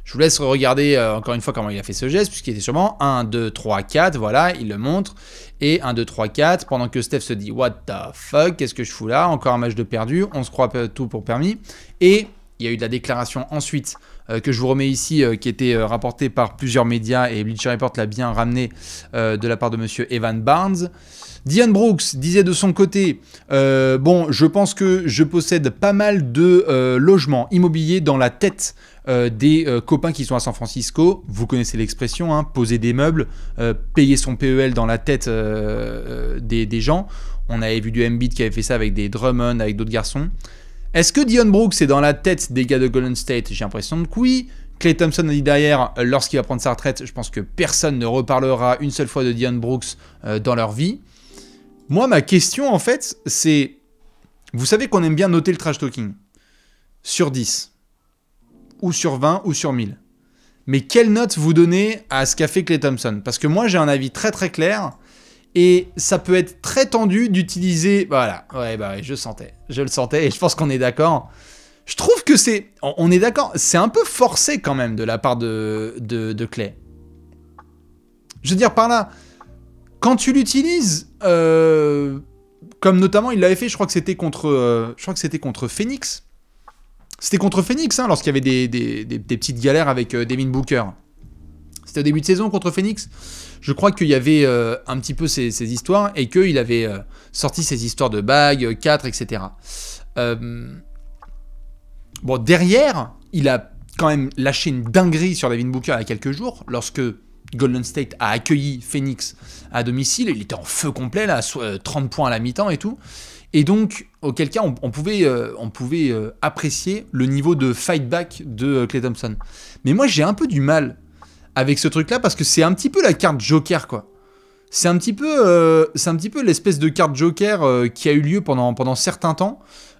Je vous laisse regarder encore une fois comment il a fait ce geste, puisqu'il était sûrement 1, 2, 3, 4, voilà, il le montre, et 1, 2, 3, 4, pendant que Steph se dit « What the fuck, qu'est-ce que je fous là? Encore un match de perdu, on se croit tout pour permis », et il y a eu de la déclaration ensuite, que je vous remets ici, qui était rapportée par plusieurs médias, et Bleacher Report l'a bien ramené de la part de monsieur Evan Barnes. Dillon Brooks disait de son côté, bon, je pense que je possède pas mal de logements immobiliers dans la tête des copains qui sont à San Francisco. Vous connaissez l'expression, poser des meubles, payer son PEL dans la tête des gens. On avait vu du Embiid qui avait fait ça avec des Drummond, avec d'autres garçons. Est-ce que Dillon Brooks est dans la tête des gars de Golden State? J'ai l'impression que oui. Klay Thompson a dit derrière, lorsqu'il va prendre sa retraite, je pense que personne ne reparlera une seule fois de Dillon Brooks dans leur vie. Moi, ma question, en fait, c'est... Vous savez qu'on aime bien noter le trash talking. Sur 10. Ou sur 20, ou sur 1000. Mais quelle note vous donnez à ce qu'a fait Klay Thompson? Parce que moi, j'ai un avis très très clair. Et ça peut être très tendu d'utiliser... Voilà, ouais, je le sentais. Et je pense qu'on est d'accord. Je trouve que c'est... On est d'accord, c'est un peu forcé quand même de la part de Clay. Je veux dire par là, quand tu l'utilises, comme notamment il l'avait fait, je crois que c'était contre Phoenix. C'était contre Phoenix, hein, lorsqu'il y avait des petites galères avec Devin Booker. C'était au début de saison contre Phoenix. Je crois qu'il y avait un petit peu ces histoires et qu'il avait sorti ces histoires de bagues, 4, etc. Bon, derrière, il a quand même lâché une dinguerie sur Devin Booker il y a quelques jours, lorsque Golden State a accueilli Phoenix à domicile. Il était en feu complet, là, 30 points à la mi-temps et tout. Et donc, auquel cas, on pouvait apprécier le niveau de fight back de Klay Thompson. Mais moi, j'ai un peu du mal avec ce truc-là, parce que c'est un petit peu la carte Joker, quoi. C'est un petit peu l'espèce de carte Joker qui a eu lieu pendant certains temps,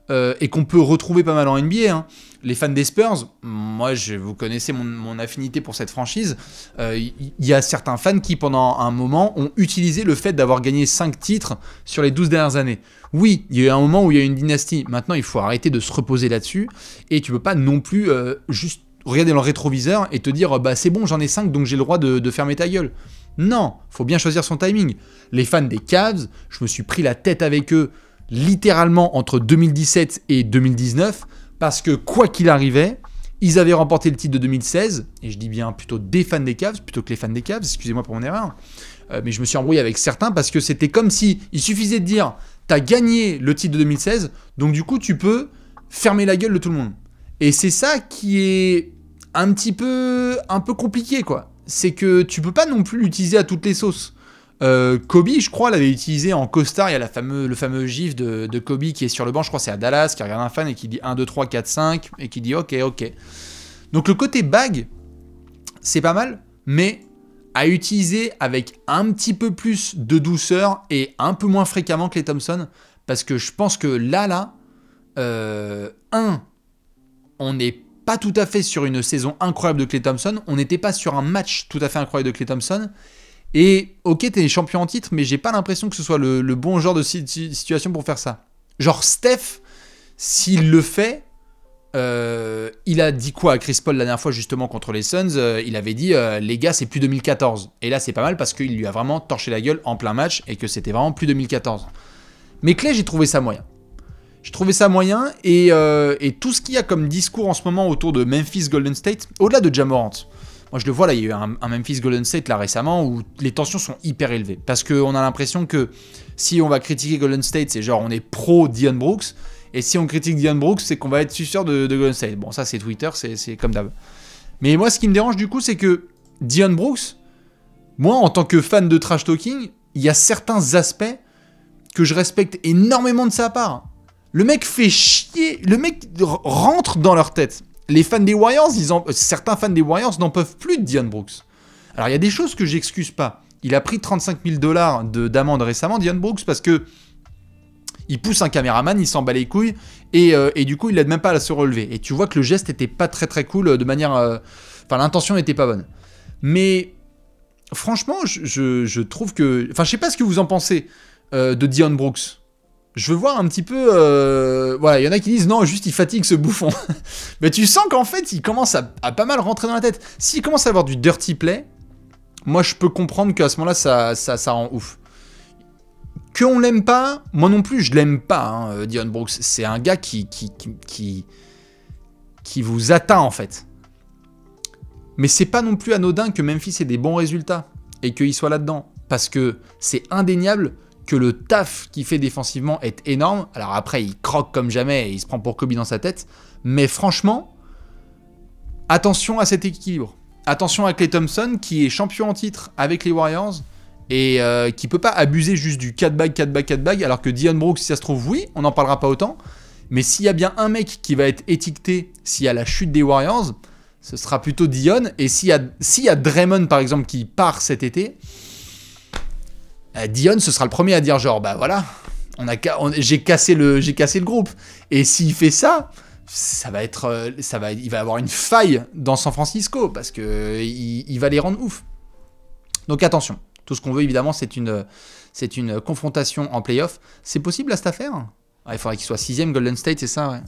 et qu'on peut retrouver pas mal en NBA, hein. Les fans des Spurs, moi, vous connaissez mon affinité pour cette franchise, il y a certains fans qui, pendant un moment, ont utilisé le fait d'avoir gagné 5 titres sur les 12 dernières années. Oui, il y a eu un moment où il y a eu une dynastie. Maintenant, il faut arrêter de se reposer là-dessus, et tu peux pas non plus juste regarder dans le rétroviseur et te dire bah c'est bon, j'en ai 5, donc j'ai le droit de fermer ta gueule. Non, faut bien choisir son timing. Les fans des Cavs, je me suis pris la tête avec eux littéralement entre 2017 et 2019, parce que quoi qu'il arrivait, ils avaient remporté le titre de 2016, et je dis bien plutôt des fans des Cavs, plutôt que les fans des Cavs, excusez-moi pour mon erreur, mais je me suis embrouillé avec certains, parce que c'était comme si il suffisait de dire t'as gagné le titre de 2016, donc du coup tu peux fermer la gueule de tout le monde. Et c'est ça qui est un peu compliqué, quoi. C'est que tu peux pas non plus l'utiliser à toutes les sauces. Kobe, je crois, l'avait utilisé en costard. Il y a le fameux gif de Kobe qui est sur le banc, je crois que c'est à Dallas, qui regarde un fan et qui dit 1, 2, 3, 4, 5, et qui dit ok. Donc le côté bague, c'est pas mal, mais à utiliser avec un petit peu plus de douceur et un peu moins fréquemment que les Thompson, parce que je pense que là, on n'est pas tout à fait sur une saison incroyable de Klay Thompson, on n'était pas sur un match tout à fait incroyable de Klay Thompson, et ok, t'es champion en titre, mais j'ai pas l'impression que ce soit le bon genre de situation pour faire ça. Genre Steph, s'il le fait, il a dit quoi à Chris Paul la dernière fois justement contre les Suns, il avait dit les gars c'est plus 2014, et là c'est pas mal parce qu'il lui a vraiment torché la gueule en plein match, et que c'était vraiment plus 2014. Mais Klay, j'ai trouvé ça moyen. Je trouvais ça moyen, et tout ce qu'il y a comme discours en ce moment autour de Memphis Golden State, au-delà de Ja Morant, moi je le vois là, il y a eu un Memphis Golden State là récemment où les tensions sont hyper élevées, parce qu'on a l'impression que si on va critiquer Golden State, c'est genre on est pro Dillon Brooks, et si on critique Dillon Brooks, c'est qu'on va être suceur de Golden State. Bon, ça c'est Twitter, c'est comme d'hab. Mais moi ce qui me dérange du coup, c'est que Dillon Brooks, moi en tant que fan de trash talking, il y a certains aspects que je respecte énormément de sa part. Le mec fait chier, le mec rentre dans leur tête. Les fans des Warriors, certains fans des Warriors n'en peuvent plus de Dillon Brooks. Alors il y a des choses que j'excuse pas. Il a pris 35 000 $ d'amende récemment, Dillon Brooks, parce que il pousse un caméraman, il s'en bat les couilles, et du coup il l'aide même pas à se relever. Et tu vois que le geste était pas très très cool, de manière... Enfin l'intention était pas bonne. Mais franchement, je trouve que... Enfin je sais pas ce que vous en pensez de Dillon Brooks. Je veux voir un petit peu... Voilà, il y en a qui disent non, juste il fatigue ce bouffon. Mais tu sens qu'en fait, il commence à pas mal rentrer dans la tête. S'il commence à avoir du dirty play, moi je peux comprendre qu'à ce moment-là, ça rend ouf. Qu'on l'aime pas, moi non plus, je l'aime pas, hein, Dillon Brooks. C'est un gars qui vous atteint en fait. Mais c'est pas non plus anodin que Memphis ait des bons résultats et qu'il soit là-dedans. Parce que c'est indéniable que le taf qu'il fait défensivement est énorme. Alors après, il croque comme jamais et il se prend pour Kobe dans sa tête. Mais franchement, attention à cet équilibre. Attention à Klay Thompson qui est champion en titre avec les Warriors et qui peut pas abuser juste du 4 bags, alors que Dillon Brooks, si ça se trouve, oui, on n'en parlera pas autant. Mais s'il y a bien un mec qui va être étiqueté s'il y a la chute des Warriors, ce sera plutôt Dillon. Et s'il y a Draymond, par exemple, qui part cet été... Dillon, ce sera le premier à dire genre, bah voilà, j'ai cassé le groupe. Et s'il fait ça, il va avoir une faille dans San Francisco, parce que il va les rendre ouf. Donc attention, tout ce qu'on veut évidemment, c'est une confrontation en playoff. C'est possible là cette affaire? Il faudrait qu'il soit 6ème Golden State, c'est ça, ouais.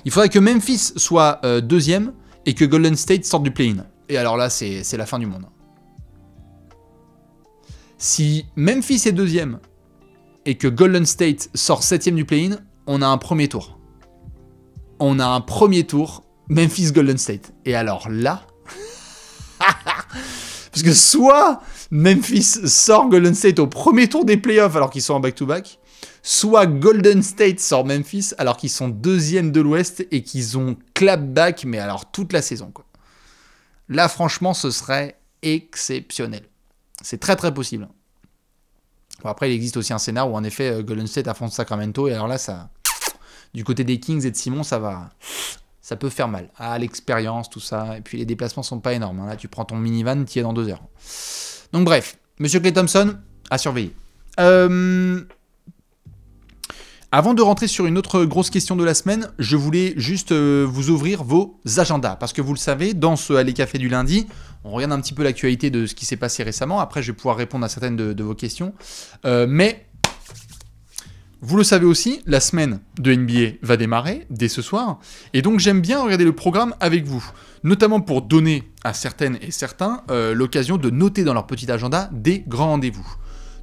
Il faudrait que Memphis soit deuxième et que Golden State sorte du play-in. Et alors là, c'est la fin du monde. Si Memphis est deuxième et que Golden State sort septième du play-in, on a un premier tour. On a un premier tour, Memphis-Golden State. Et alors là... Parce que soit Memphis sort Golden State au premier tour des playoffs alors qu'ils sont en back-to-back, soit Golden State sort Memphis alors qu'ils sont deuxième de l'Ouest et qu'ils ont clap-back, mais alors toute la saison, quoi. Là, franchement, ce serait exceptionnel. C'est très très possible. Bon, après, il existe aussi un scénario où en effet Golden State affronte Sacramento et alors là, ça, du côté des Kings et de Simon, ça peut faire mal. Ah, l'expérience, tout ça. Et puis les déplacements sont pas énormes. Là, tu prends ton minivan, tu y es dans 2 heures. Donc bref, Monsieur Klay Thompson, à surveiller. Avant de rentrer sur une autre grosse question de la semaine, je voulais juste vous ouvrir vos agendas. Parce que vous le savez, dans ce Allez Café du lundi, on regarde un petit peu l'actualité de ce qui s'est passé récemment. Après, je vais pouvoir répondre à certaines de vos questions. Mais... vous le savez aussi, la semaine de NBA va démarrer dès ce soir, et donc j'aime bien regarder le programme avec vous, notamment pour donner à certaines et certains l'occasion de noter dans leur petit agenda des grands rendez-vous.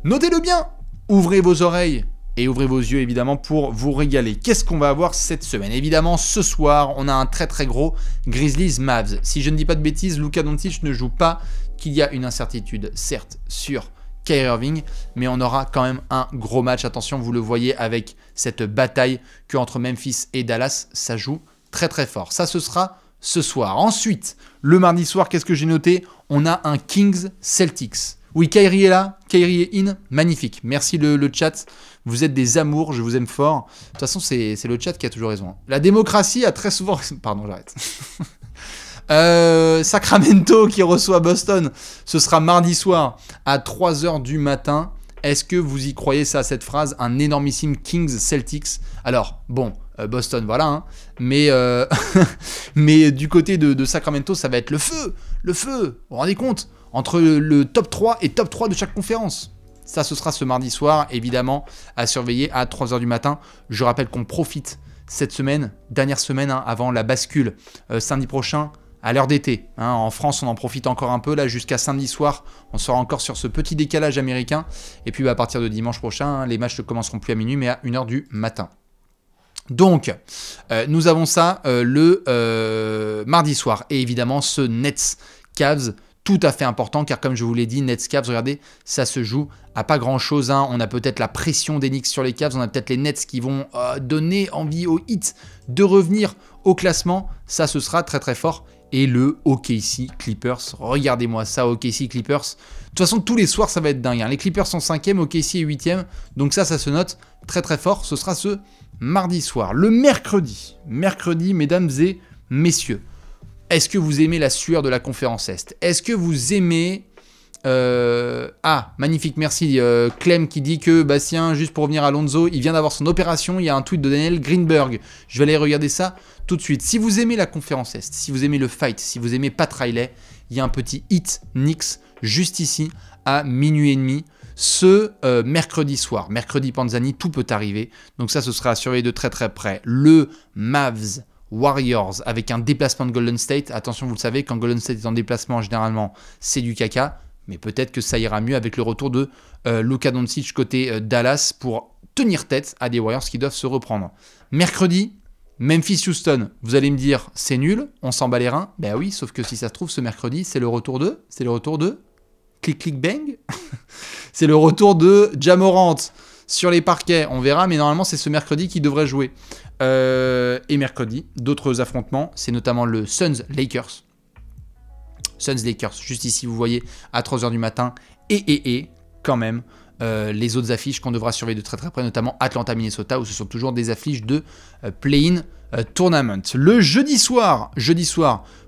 Notez-le bien, ouvrez vos oreilles et ouvrez vos yeux évidemment pour vous régaler. Qu'est-ce qu'on va avoir cette semaine? Évidemment, ce soir, on a un très très gros Grizzlies-Mavs. Si je ne dis pas de bêtises, Luka Doncic ne joue pas, qu'il y a une incertitude, certes, sur Kyrie Irving, mais on aura quand même un gros match. Attention, vous le voyez avec cette bataille qu'entre Memphis et Dallas, ça joue très très fort. Ça, ce sera ce soir. Ensuite, le mardi soir, qu'est-ce que j'ai noté? On a un Kings-Celtics. Oui, Kyrie est là, Kyrie est in, magnifique. Merci le chat, vous êtes des amours, je vous aime fort. De toute façon, c'est le chat qui a toujours raison. La démocratie a très souvent... Pardon, j'arrête. Sacramento qui reçoit Boston, ce sera mardi soir à 3h du matin. Est-ce que vous y croyez ça, cette phrase? Un énormissime Kings-Celtics. Alors, bon, Boston, voilà, hein, mais, mais du côté de Sacramento, ça va être le feu. Vous vous rendez compte? Entre le top 3 et top 3 de chaque conférence. Ça, ce sera ce mardi soir, évidemment, à surveiller à 3h du matin. Je rappelle qu'on profite cette semaine, dernière semaine, hein, avant la bascule, samedi prochain, à l'heure d'été. Hein. En France, on en profite encore un peu. Là, jusqu'à samedi soir, on sera encore sur ce petit décalage américain. Et puis, à partir de dimanche prochain, hein, les matchs ne commenceront plus à minuit, mais à 1h du matin. Donc, nous avons ça le mardi soir. Et évidemment, ce Nets-Cavs, tout à fait important, car comme je vous l'ai dit, Nets-Cavs, regardez, ça se joue à pas grand-chose. Hein. On a peut-être la pression des Knicks sur les Cavs, on a peut-être les Nets qui vont donner envie aux Heat de revenir au classement. Ça, ce sera très très fort. Et le OKC Clippers, regardez-moi ça, OKC Clippers. De toute façon, tous les soirs, ça va être dingue. Hein. Les Clippers sont 5e, OKC est 8e. Donc ça se note très très fort. Ce sera ce mardi soir. Le mercredi, mesdames et messieurs, est-ce que vous aimez la sueur de la conférence Est? Est-ce que vous aimez... Ah, magnifique, merci. Clem qui dit que Bastien, juste pour revenir à Lonzo, il vient d'avoir son opération. Il y a un tweet de Daniel Greenberg. Je vais aller regarder ça tout de suite. Si vous aimez la conférence Est, si vous aimez le fight, si vous aimez Pat Riley, il y a un petit hit Knicks juste ici à minuit et demi. Ce mercredi soir, mercredi Panzani, tout peut arriver. Donc ça, ce sera à surveiller de très très près. Le Mavs Warriors avec un déplacement de Golden State. Attention, vous le savez, quand Golden State est en déplacement, généralement, c'est du caca. Mais peut-être que ça ira mieux avec le retour de Luka Doncic côté Dallas pour tenir tête à des Warriors qui doivent se reprendre. Mercredi, Memphis-Houston. Vous allez me dire, c'est nul, on s'en bat les reins. Ben oui, sauf que si ça se trouve, ce mercredi, c'est le retour de... Clic, clic, bang. C'est le retour de Ja Morant sur les parquets. On verra, mais normalement, c'est ce mercredi qu'il devrait jouer. Et mercredi, d'autres affrontements. C'est notamment le Suns-Lakers. Suns-Lakers, juste ici, vous voyez, à 3h du matin. Et quand même, les autres affiches qu'on devra surveiller de très très près, notamment Atlanta-Minnesota, où ce sont toujours des affiches de play-in tournament. Le jeudi soir,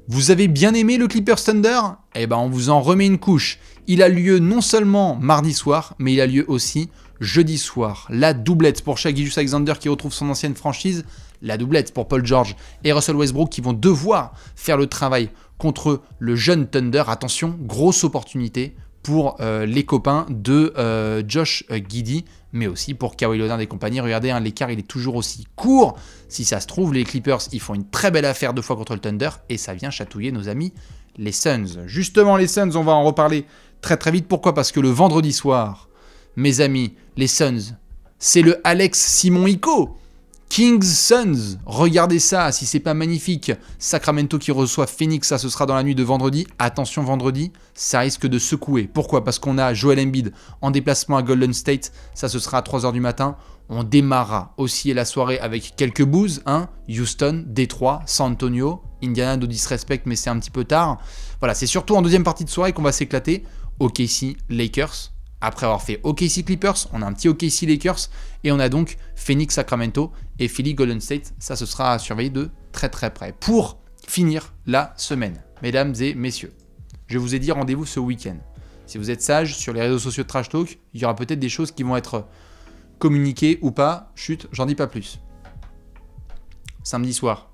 vous avez bien aimé le Clippers Thunder? Eh ben, on vous en remet une couche. Il a lieu non seulement mardi soir, mais il a lieu aussi jeudi soir. La doublette pour Shai Gilgeous-Alexander qui retrouve son ancienne franchise. La doublette pour Paul George et Russell Westbrook qui vont devoir faire le travail contre le jeune Thunder. Attention, grosse opportunité pour les copains de Josh Giddey, mais aussi pour Kawhi Leonard et compagnie. Regardez, hein, l'écart il est toujours aussi court. Si ça se trouve, les Clippers ils font une très belle affaire 2 fois contre le Thunder et ça vient chatouiller nos amis les Suns. Justement, les Suns, on va en reparler très très vite. Pourquoi? Parce que le vendredi soir, mes amis, les Suns, c'est le Alex Simon Ico. Kings Suns, regardez ça, si c'est pas magnifique. Sacramento qui reçoit Phoenix, ça ce sera dans la nuit de vendredi. Attention vendredi, ça risque de secouer. Pourquoi? Parce qu'on a Joel Embiid en déplacement à Golden State, ça ce sera à 3 h du matin. On démarrera aussi la soirée avec quelques bouses, hein. Houston, Détroit, San Antonio, Indiana, no disrespect, mais c'est un petit peu tard. Voilà, c'est surtout en deuxième partie de soirée qu'on va s'éclater. OKC, Lakers. Après avoir fait OKC Clippers, on a un petit OKC Lakers et on a donc Phoenix Sacramento et Philly Golden State. Ça, ce sera à surveiller de très très près. Pour finir la semaine, mesdames et messieurs, je vous ai dit rendez-vous ce week-end. Si vous êtes sages sur les réseaux sociaux de Trash Talk, il y aura peut-être des choses qui vont être communiquées ou pas. Chut, j'en dis pas plus. Samedi soir,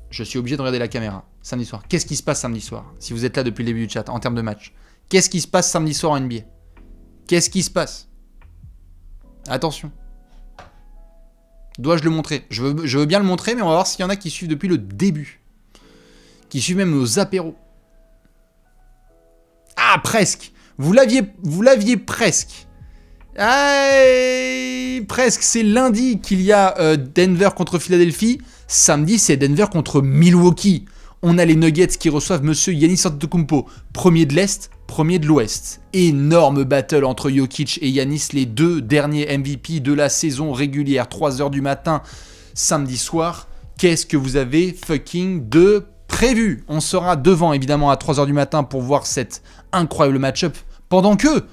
je suis obligé de regarder la caméra. Samedi soir, qu'est-ce qui se passe samedi soir? Si vous êtes là depuis le début du chat, en termes de match. Qu'est-ce qui se passe samedi soir en NBA? Qu'est-ce qui se passe? Attention. Dois-je le montrer? Je veux bien le montrer, mais on va voir s'il y en a qui suivent depuis le début. Qui suivent même nos apéros. Ah, presque. Vous l'aviez presque. Ah, presque. C'est lundi qu'il y a Denver contre Philadelphie. Samedi, c'est Denver contre Milwaukee. On a les Nuggets qui reçoivent Monsieur Giannis Antetokounmpo, premier de l'Est, premier de l'Ouest. Énorme battle entre Jokic et Giannis, les deux derniers MVP de la saison régulière. 3 h du matin, samedi soir. Qu'est-ce que vous avez fucking de prévu? On sera devant évidemment à 3 h du matin pour voir cet incroyable match-up. Pendant que,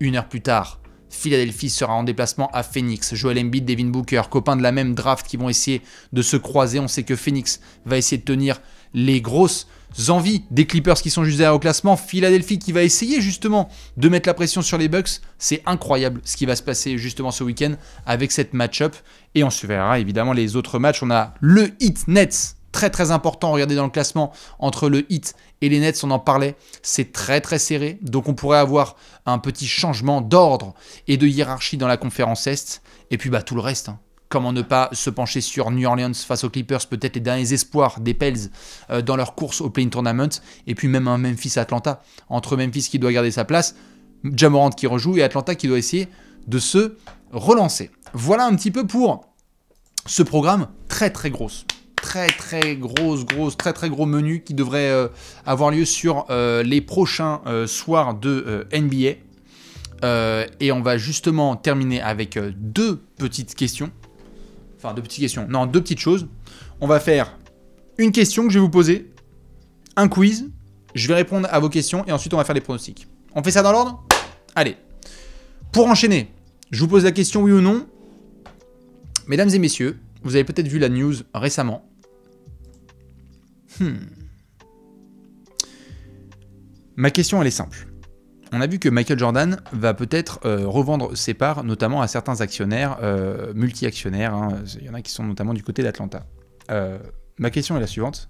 1 heure plus tard, Philadelphie sera en déplacement à Phoenix. Joel Embiid, Devin Booker, copains de la même draft qui vont essayer de se croiser. On sait que Phoenix va essayer de tenir les grosses envies des Clippers qui sont juste derrière au classement. Philadelphie qui va essayer justement de mettre la pression sur les Bucks. C'est incroyable ce qui va se passer justement ce week-end avec cette match-up. Et on surveillera évidemment les autres matchs. On a le Heat Nets, très très important. Regardez dans le classement entre le Heat et les Nets, on en parlait. C'est très très serré. Donc on pourrait avoir un petit changement d'ordre et de hiérarchie dans la conférence Est. Et puis bah tout le reste, hein. Comment ne pas se pencher sur New Orleans face aux Clippers, peut-être les derniers espoirs des Pels dans leur course au play-in tournament, et puis même un Memphis-Atlanta, entre Memphis qui doit garder sa place, Ja Morant qui rejoue, et Atlanta qui doit essayer de se relancer. Voilà un petit peu pour ce programme très très gros. Très gros menu qui devrait avoir lieu sur les prochains soirs de NBA. Et on va justement terminer avec deux petites questions. Enfin, deux petites choses. On va faire une question que je vais vous poser, un quiz, je vais répondre à vos questions et ensuite on va faire les pronostics. On fait ça dans l'ordre? Allez. Pour enchaîner, je vous pose la question oui ou non. Mesdames et messieurs, vous avez peut-être vu la news récemment. Ma question, elle est simple. On a vu que Michael Jordan va peut-être revendre ses parts, notamment à certains actionnaires, multi-actionnaires. Hein. Il y en a qui sont notamment du côté d'Atlanta. Ma question est la suivante.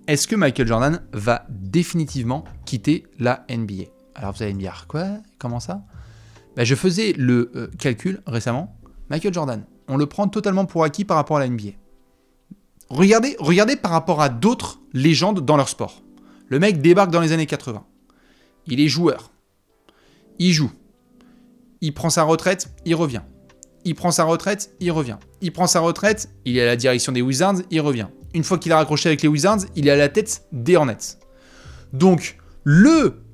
Est-ce que Michael Jordan va définitivement quitter la NBA? Alors vous allez me dire, quoi? Comment ça? Je faisais le calcul récemment. Michael Jordan, on le prend totalement pour acquis par rapport à la NBA. Regardez par rapport à d'autres légendes dans leur sport. Le mec débarque dans les années 80. Il est joueur. Il joue. Il prend sa retraite, il revient. Il prend sa retraite, il revient. Il prend sa retraite, il est à la direction des Wizards, il revient. Une fois qu'il a raccroché avec les Wizards, il est à la tête des Hornets. Donc, le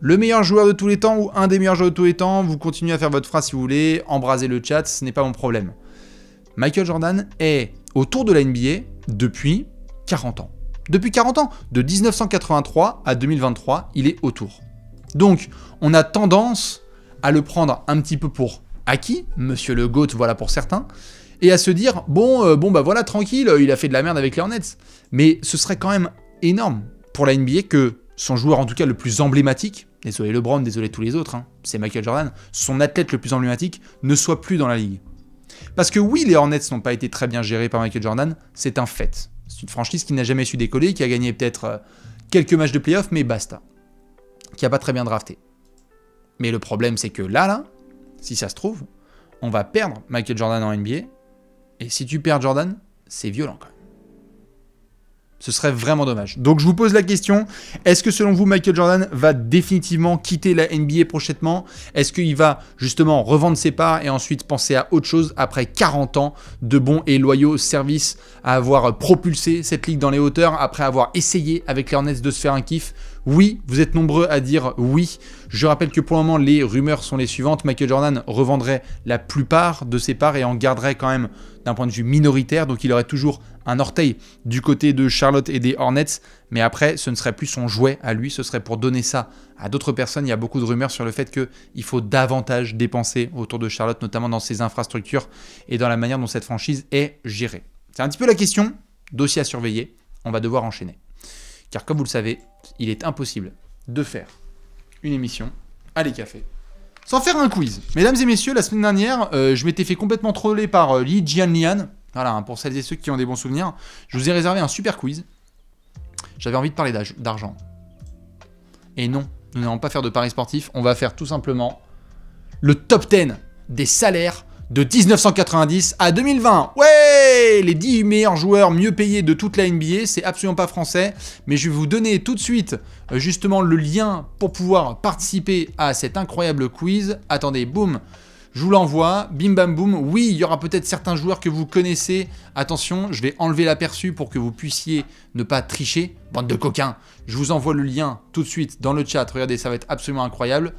meilleur joueur de tous les temps ou un des meilleurs joueurs de tous les temps, vous continuez à faire votre phrase si vous voulez, embrasez le chat, ce n'est pas mon problème. Michael Jordan est autour de la NBA depuis 40 ans. Depuis 40 ans, de 1983 à 2023, il est autour. Donc, on a tendance à le prendre un petit peu pour acquis, monsieur le GOAT, voilà pour certains, et à se dire, bah voilà, tranquille, il a fait de la merde avec les Hornets. Mais ce serait quand même énorme pour la NBA que son joueur, en tout cas le plus emblématique, désolé LeBron, désolé tous les autres, hein, c'est Michael Jordan, son athlète le plus emblématique, ne soit plus dans la ligue. Parce que oui, les Hornets n'ont pas été très bien gérés par Michael Jordan, c'est un fait. C'est une franchise qui n'a jamais su décoller, qui a gagné peut-être quelques matchs de playoff, mais basta. qui a pas très bien drafté. Mais le problème, c'est que là, si ça se trouve, on va perdre Michael Jordan en NBA. Et si tu perds Jordan, c'est violent quand même. Ce serait vraiment dommage. Donc je vous pose la question, est-ce que selon vous, Michael Jordan va définitivement quitter la NBA prochainement? Est-ce qu'il va justement revendre ses parts et ensuite penser à autre chose après 40 ans de bons et loyaux services à avoir propulsé cette ligue dans les hauteurs, après avoir essayé avec les Hornets de se faire un kiff? Oui, vous êtes nombreux à dire oui. Je rappelle que pour le moment, les rumeurs sont les suivantes. Michael Jordan revendrait la plupart de ses parts et en garderait quand même d'un point de vue minoritaire. Donc il aurait toujours un orteil du côté de Charlotte et des Hornets. Mais après, ce ne serait plus son jouet à lui. Ce serait pour donner ça à d'autres personnes. Il y a beaucoup de rumeurs sur le fait qu'il faut davantage dépenser autour de Charlotte, notamment dans ses infrastructures et dans la manière dont cette franchise est gérée. C'est un petit peu la question. Dossier à surveiller. On va devoir enchaîner. Car comme vous le savez, il est impossible de faire une émission à les cafés sans faire un quiz. Mesdames et messieurs, la semaine dernière, je m'étais fait complètement troller par Li Jianlian. Voilà, pour celles et ceux qui ont des bons souvenirs. Je vous ai réservé un super quiz. J'avais envie de parler d'argent. Et non, nous n'allons pas faire de paris sportifs. On va faire tout simplement le top 10 des salaires de 1990 à 2020. Ouais, les 10 meilleurs joueurs mieux payés de toute la NBA. C'est absolument pas français, mais je vais vous donner tout de suite justement le lien pour pouvoir participer à cet incroyable quiz. Attendez, boum, je vous l'envoie, bim bam boum. Oui, il y aura peut-être certains joueurs que vous connaissez. Attention, je vais enlever l'aperçu pour que vous puissiez ne pas tricher. Bande de coquins. Je vous envoie le lien tout de suite dans le chat. Regardez, ça va être absolument incroyable.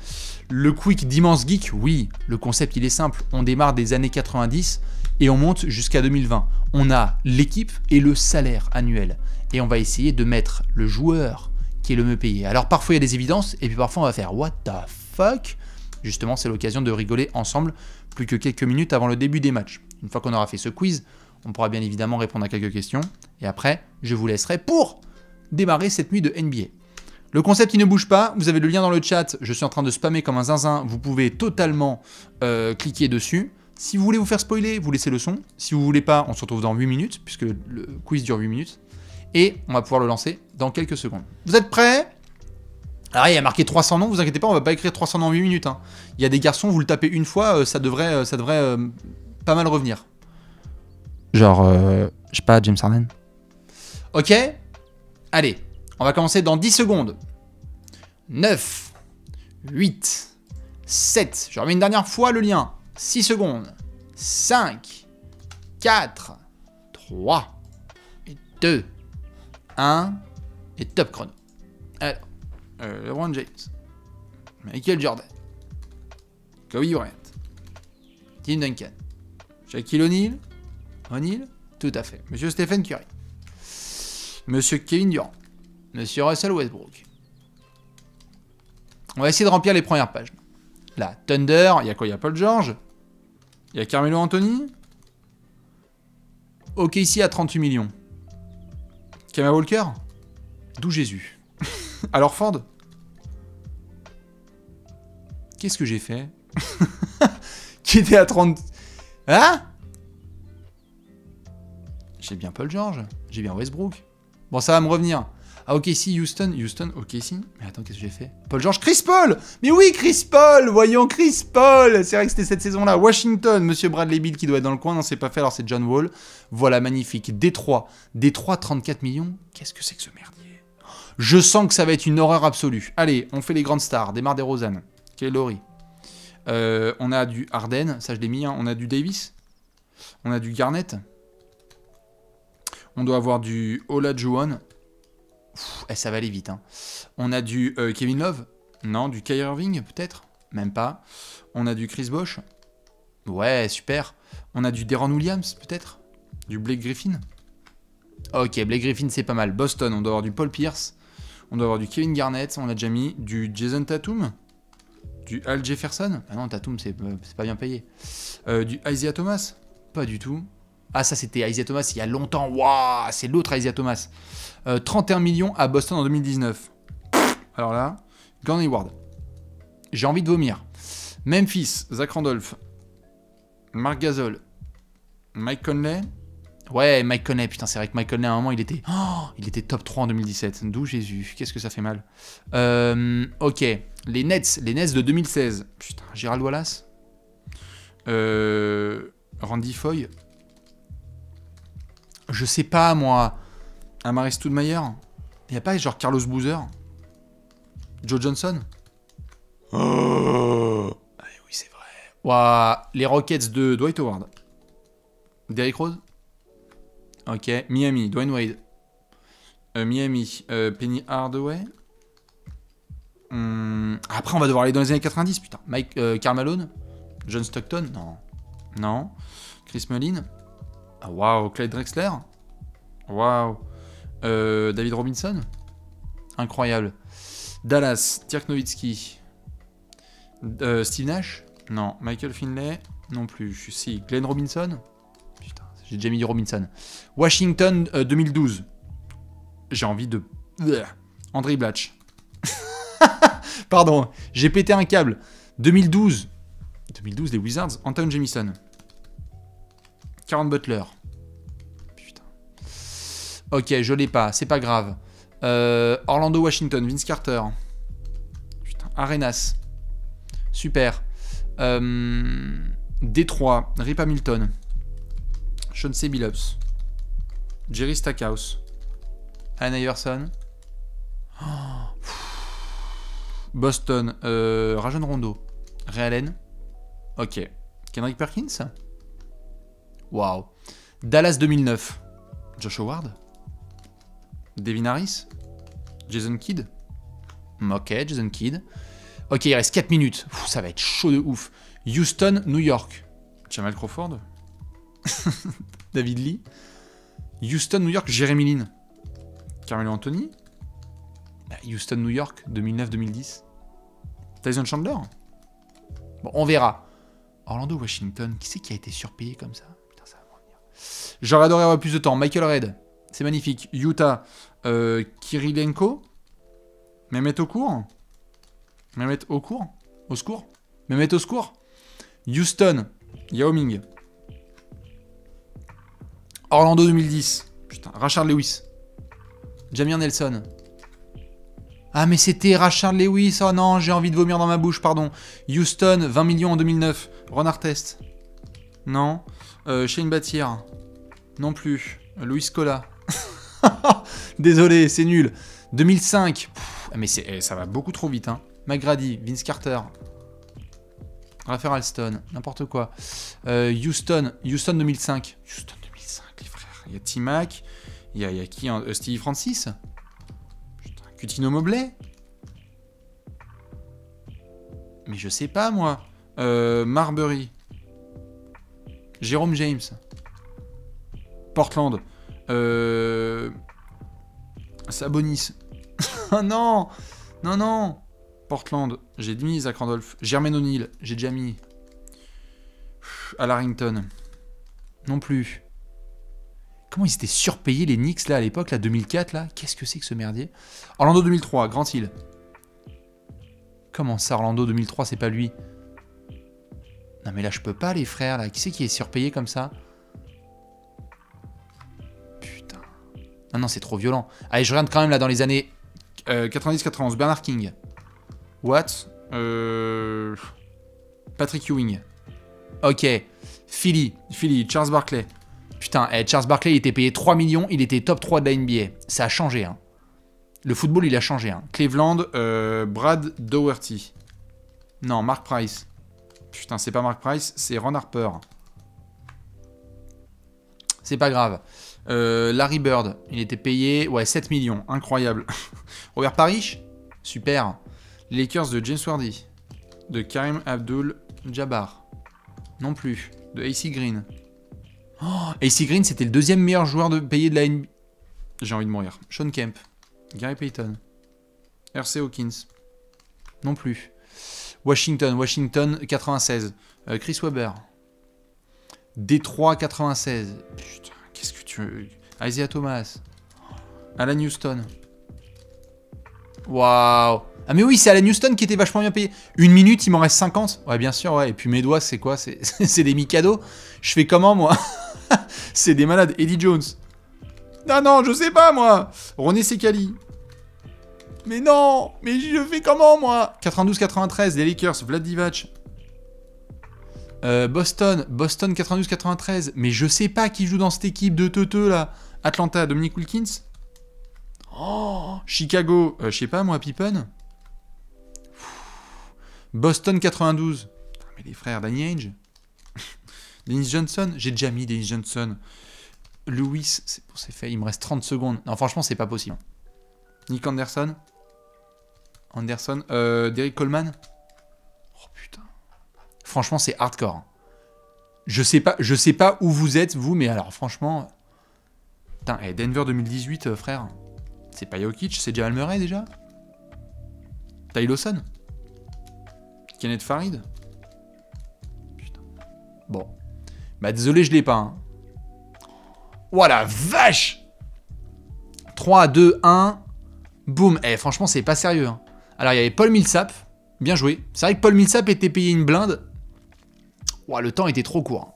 Le quick d'Immense Geek, oui, le concept il est simple. On démarre des années 90 et on monte jusqu'à 2020. On a l'équipe et le salaire annuel. Et on va essayer de mettre le joueur qui est le mieux payé. Alors parfois il y a des évidences et puis parfois on va faire what the fuck. Justement, c'est l'occasion de rigoler ensemble plus que quelques minutes avant le début des matchs. Une fois qu'on aura fait ce quiz, on pourra bien évidemment répondre à quelques questions. Et après, je vous laisserai pour démarrer cette nuit de NBA. Le concept, il ne bouge pas. Vous avez le lien dans le chat. Je suis en train de spammer comme un zinzin. Vous pouvez totalement cliquer dessus. Si vous voulez vous faire spoiler, vous laissez le son. Si vous voulez pas, on se retrouve dans 8 minutes, puisque le quiz dure 8 minutes. Et on va pouvoir le lancer dans quelques secondes. Vous êtes prêts ? Alors, il y a marqué 300 noms, vous inquiétez pas, on va pas écrire 300 noms en 8 minutes. Hein. Il y a des garçons, vous le tapez une fois, ça devrait pas mal revenir. Genre, je sais pas, James Harden. Ok. Allez, on va commencer dans 10 secondes. 9, 8, 7, je remets une dernière fois le lien. 6 secondes. 5, 4, 3, 2, 1, et top chrono. Alors. LeBron James, Michael Jordan, Kobe Bryant, Tim Duncan, Shaquille O'Neal, tout à fait, Monsieur Stephen Curry, Monsieur Kevin Durant, Monsieur Russell Westbrook. On va essayer de remplir les premières pages. Là, Thunder, il y a quoi? Il y a Paul George, il y a Carmelo Anthony, OKC à 38 millions, Kemba Walker, d'où Jésus. Alors Ford, qu'est-ce que j'ai fait? Qui était à 30... Hein? J'ai bien Paul George, j'ai bien Westbrook. Bon, ça va me revenir. Ah, OKC, Houston, OKC. Mais attends, qu'est-ce que j'ai fait? Paul George, Chris Paul! Mais oui, Chris Paul! Voyons, Chris Paul! C'est vrai que c'était cette saison-là. Washington, Monsieur Bradley Beal qui doit être dans le coin. Non, c'est pas fait, alors c'est John Wall. Voilà, magnifique. Détroit, 34 millions. Qu'est-ce que c'est que ce merdier? Je sens que ça va être une horreur absolue. Allez, on fait les grandes stars. Démarre DeRozan. Kelly. On a du Harden, ça je l'ai mis. Hein. On a du Davis. On a du Garnett. On doit avoir du Olajuwon. Ça va aller vite. Hein. On a du Kevin Love. Non, du Kyrie Irving peut-être. Même pas. On a du Chris Bosh. Ouais, super. On a du Deron Williams peut-être. Du Blake Griffin. Ok, Blake Griffin c'est pas mal. Boston, on doit avoir du Paul Pierce. On doit avoir du Kevin Garnett, on a déjà mis. Du Jason Tatum. Du Al Jefferson. Ah non, Tatum, c'est pas bien payé. Du Isaiah Thomas. Pas du tout. Ah, ça, c'était Isaiah Thomas il y a longtemps. Waouh, c'est l'autre Isaiah Thomas. 31 millions à Boston en 2019. Alors là, Gordon Hayward. J'ai envie de vomir. Memphis, Zach Randolph. Marc Gasol. Mike Conley. Ouais, Mike Conley. Putain, c'est vrai que Mike Conley, à un moment, il était top 3 en 2017. D'où Jésus. Qu'est-ce que ça fait mal. Ok. Les Nets de 2016. Putain, Gerald Wallace. Randy Foy. Je sais pas, moi. Amari Stoudemire. Y a pas genre Carlos Boozer. Joe Johnson. Oh. Ah, oui, c'est vrai. Ouah, les Rockets de Dwight Howard. Derrick Rose. Ok. Miami, Dwayne Wade. Miami, Penny Hardaway. Après, on va devoir aller dans les années 90, putain. Karl Malone. John Stockton. Non. Non. Chris Mullin. Ah, waouh. Clyde Drexler. Waouh. David Robinson. Incroyable. Dallas. Dirk Nowitzki. Steve Nash. Non. Michael Finlay. Non plus. Si. Glenn Robinson. Putain, j'ai déjà mis du Robinson. Washington 2012. J'ai envie de... André Blatch. Pardon, j'ai pété un câble. 2012. 2012, les Wizards. Anton Jamison. Caron Butler. Putain. Ok, je l'ai pas, c'est pas grave. Orlando, Washington. Vince Carter. Putain. Arenas. Super. Détroit. Rip Hamilton. Chauncey Billups. Jerry Stackhouse. Allen Iverson. Oh. Boston. Rajon Rondo. Ray Allen. Ok. Kendrick Perkins. Waouh. Dallas 2009. Josh Howard. Devin Harris. Jason Kidd. Ok, Jason Kidd. Ok, il reste 4 minutes. Ça va être chaud de ouf. Houston, New York. Jamal Crawford. David Lee. Houston, New York, Jeremy Lin. Carmelo Anthony. Houston, New York, 2009-2010. Tyson Chandler. Bon, on verra. Orlando, Washington. Qui c'est qui a été surpayé comme ça? Putain, ça va me revenir. J'aurais adoré avoir plus de temps. Michael Redd. C'est magnifique. Utah. Kirilenko. Mehmet Okur. Mehmet Okur. Au secours. Mehmet au secours. Houston. Yao Ming. Orlando 2010. Putain. Rashard Lewis. Jamir Nelson. Ah, mais c'était Rashard Lewis. Oh non, j'ai envie de vomir dans ma bouche, pardon. Houston, 20 millions en 2009. Ron Artest. Non. Shane Battier. Non plus. Luis Scola. Désolé, c'est nul. 2005. Mais ça va beaucoup trop vite, hein. McGrady, Vince Carter. Raphaël Alston, n'importe quoi. Houston 2005. Houston 2005, les frères. Il y a T-Mac. Il y a qui, Stevie Francis. Cutino Mobley. Mais je sais pas, moi. Marbury. Jérôme James. Portland. Sabonis. Oh non. Non, non. Portland. J'ai mis Zach Randolph. Jermaine O'Neal. J'ai déjà mis. Al Harrington. Non plus. Comment ils étaient surpayés les Knicks là à l'époque, là, 2004 là? Qu'est-ce que c'est que ce merdier? Orlando 2003, Grant Hill. Comment ça, Orlando 2003, c'est pas lui? Non mais là je peux pas les frères là. Qui c'est qui est surpayé comme ça? Putain. Non non, c'est trop violent. Allez, je regarde quand même là dans les années 90-91. Bernard King. What? Patrick Ewing. Ok. Philly, Charles Barkley. Putain, Charles Barkley, il était payé 3 millions, il était top 3 de la NBA. Ça a changé, hein. Le football, il a changé, hein. Cleveland, Brad Daugherty. Non, Mark Price. Putain, c'est pas Mark Price, c'est Ron Harper. C'est pas grave. Larry Bird, il était payé, ouais, 7 millions, incroyable. Robert Parrish, super. Les Lakers de James Worthy. De Karim Abdul-Jabbar. Non plus. De AC Green. Oh, AC Green, c'était le deuxième meilleur joueur payé de la NBA. J'ai envie de mourir. Sean Kemp. Gary Payton. R.C. Hawkins. Non plus. Washington 96. Chris Webber. Détroit 96. Putain, qu'est-ce que tu veux... Isaiah Thomas. Alan Houston. Waouh. Ah mais oui, c'est Allen Houston qui était vachement bien payé. 1 minute, il m'en reste 50. Ouais, bien sûr, ouais. Et puis mes doigts, c'est quoi? C'est des Mikado. Je fais comment, moi? C'est des malades. Eddie Jones. Ah non, je sais pas, moi. René Sekali. Mais non. Mais je fais comment, moi? 92-93, les Lakers, Vlad Divac. Boston 92-93. Mais je sais pas qui joue dans cette équipe de teuteux, là. Atlanta, Dominique Wilkins. Oh, Chicago, je sais pas, moi, Pippen. Boston 92. Mais les frères, Danny Ainge. Dennis Johnson. J'ai déjà mis Dennis Johnson. Lewis, c'est fait. Il me reste 30 secondes. Non, franchement, c'est pas possible. Nick Anderson. Derrick Coleman. Oh putain. Franchement, c'est hardcore. Je sais pas où vous êtes, vous, mais alors, franchement. Putain, Denver 2018, frère. C'est pas Jokic, c'est Jamal Murray déjà. Ty Lawson. Kenneth Farid. Putain. Bon. Bah désolé, je l'ai pas. Hein. Oh la vache. 3, 2, 1. Boum. Franchement, c'est pas sérieux. Hein. Alors, il y avait Paul Millsap. Bien joué. C'est vrai que Paul Millsap était payé une blinde. Oh, le temps était trop court.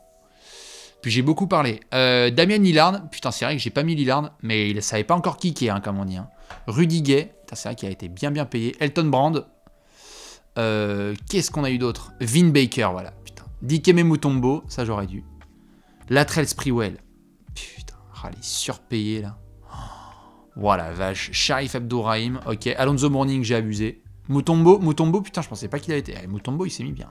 Puis j'ai beaucoup parlé. Damien Lillard. Putain, c'est vrai que j'ai pas mis Lillard. Mais il ne savait pas encore kicker, hein, comme on dit. Hein. Rudy Gay. C'est vrai qu'il a été bien payé. Elton Brand. Qu'est-ce qu'on a eu d'autre? Vin Baker, voilà. Putain. Dikembe Mutombo, ça j'aurais dû. Latrell Sprewell. Putain, les surpayés là. Voilà, vache. Sharif Abdourahim, ok. Alonzo Mourning, j'ai abusé. Mutombo, putain, je pensais pas qu'il avait été. Mutombo, il s'est mis bien.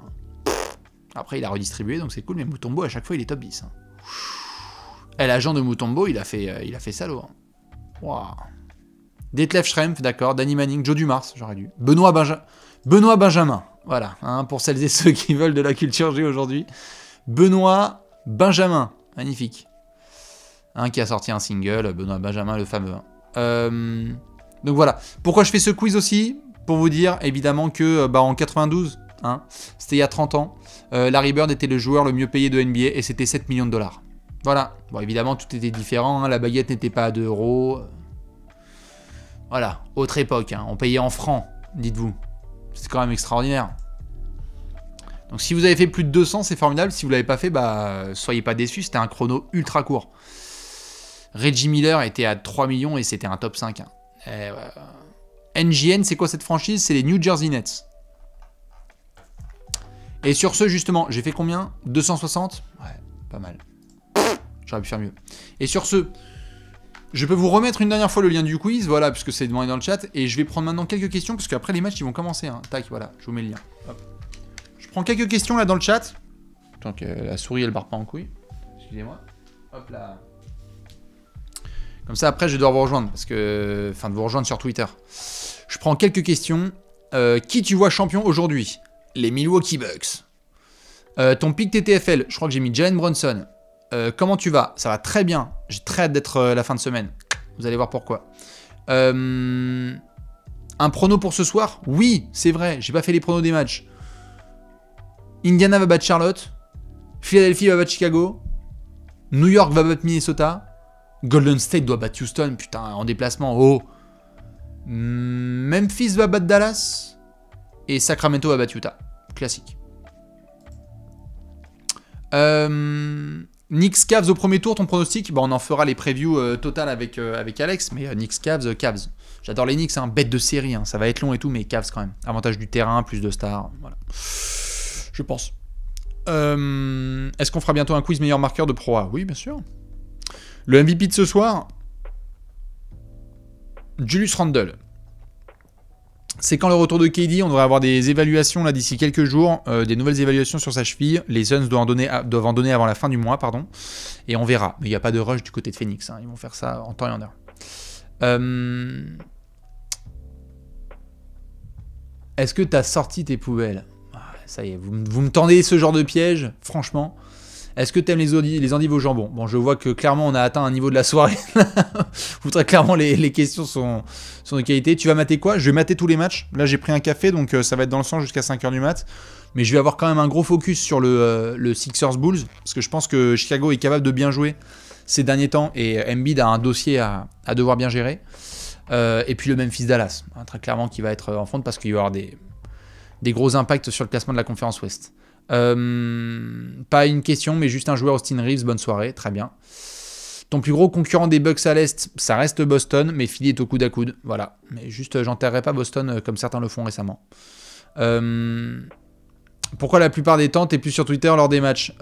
Après, il a redistribué, donc c'est cool, mais Mutombo, à chaque fois, il est top 10. Hein. L'agent de Mutombo, il a fait salaud. Hein. Wow. Detlef Schrempf, d'accord. Danny Manning, Joe Dumars, j'aurais dû. Benoît Benjamin, voilà, hein, pour celles et ceux qui veulent de la culture G aujourd'hui. Benoît Benjamin, magnifique. Hein, qui a sorti un single, Benoît Benjamin, le fameux. Donc voilà, pourquoi je fais ce quiz aussi? Pour vous dire, évidemment, que en 92, hein, c'était il y a 30 ans, Larry Bird était le joueur le mieux payé de NBA et c'était 7 millions de dollars. Voilà, bon, évidemment, tout était différent, hein, la baguette n'était pas à 2 €. Voilà, autre époque, hein, on payait en francs, dites-vous. C'est quand même extraordinaire. Donc si vous avez fait plus de 200, c'est formidable. Si vous ne l'avez pas fait, soyez pas déçus. C'était un chrono ultra court. Reggie Miller était à 3 millions et c'était un top 5. Hein. NJN, c'est quoi cette franchise? C'est les New Jersey Nets. Et sur ce, justement, j'ai fait combien? 260? Ouais, pas mal. J'aurais pu faire mieux. Et sur ce, je peux vous remettre une dernière fois le lien du quiz, voilà, puisque c'est demandé dans le chat. Et je vais prendre maintenant quelques questions, parce qu'après les matchs, ils vont commencer. Hein. Tac, voilà, je vous mets le lien. Hop. Je prends quelques questions là dans le chat. Tant que la souris, elle barre pas en couille. Excusez-moi. Hop là. Comme ça, après, je vais devoir vous rejoindre, parce que... Enfin, de vous rejoindre sur Twitter. Je prends quelques questions. Qui tu vois champion aujourd'hui? Les Milwaukee Bucks. Ton pick TTFL, je crois que j'ai mis Jalen Brunson. Comment tu vas? Ça va très bien. J'ai très hâte d'être la fin de semaine. Vous allez voir pourquoi. Un prono pour ce soir? Oui, c'est vrai. J'ai pas fait les pronos des matchs. Indiana va battre Charlotte. Philadelphie va battre Chicago. New York va battre Minnesota. Golden State doit battre Houston. Putain, en déplacement. Oh. Memphis va battre Dallas. Et Sacramento va battre Utah. Classique. Knicks Cavs au premier tour, ton pronostic? On en fera les previews totales avec Alex, mais Knicks Cavs, Cavs. J'adore les Knicks, hein, bête de série, hein, ça va être long et tout, mais Cavs quand même. Avantage du terrain, plus de stars, voilà. Je pense. Est-ce qu'on fera bientôt un quiz meilleur marqueur de Pro A? Oui, bien sûr. Le MVP de ce soir, Julius Randle. C'est quand le retour de KD, on devrait avoir des évaluations là d'ici quelques jours, des nouvelles évaluations sur sa cheville. Les Suns doivent en donner avant la fin du mois, pardon. Et on verra. Mais il n'y a pas de rush du côté de Phoenix. Hein. Ils vont faire ça en temps et en heure. Est-ce que tu as sorti tes poubelles? Ça y est, vous me tendez ce genre de piège, franchement. Est-ce que tu aimes les endives au jambon? Bon, je vois que clairement, on a atteint un niveau de la soirée. Très clairement, les questions sont de qualité. Tu vas mater quoi? Je vais mater tous les matchs. Là, j'ai pris un café, donc ça va être dans le sang jusqu'à 5h du mat. Mais je vais avoir quand même un gros focus sur le Sixers Bulls. Parce que je pense que Chicago est capable de bien jouer ces derniers temps. Et Embiid a un dossier à devoir bien gérer. Et puis le Memphis Dallas, hein, très clairement, qui va être en fonte parce qu'il va y avoir des gros impacts sur le classement de la conférence Ouest. Pas une question, mais juste un joueur, Austin Reeves, bonne soirée, très bien. Ton plus gros concurrent des Bucks à l'Est, ça reste Boston, mais Philly est au coude à coude. Voilà, mais juste, j'enterrerai pas Boston comme certains le font récemment. Pourquoi la plupart des temps, t'es plus sur Twitter lors des matchs?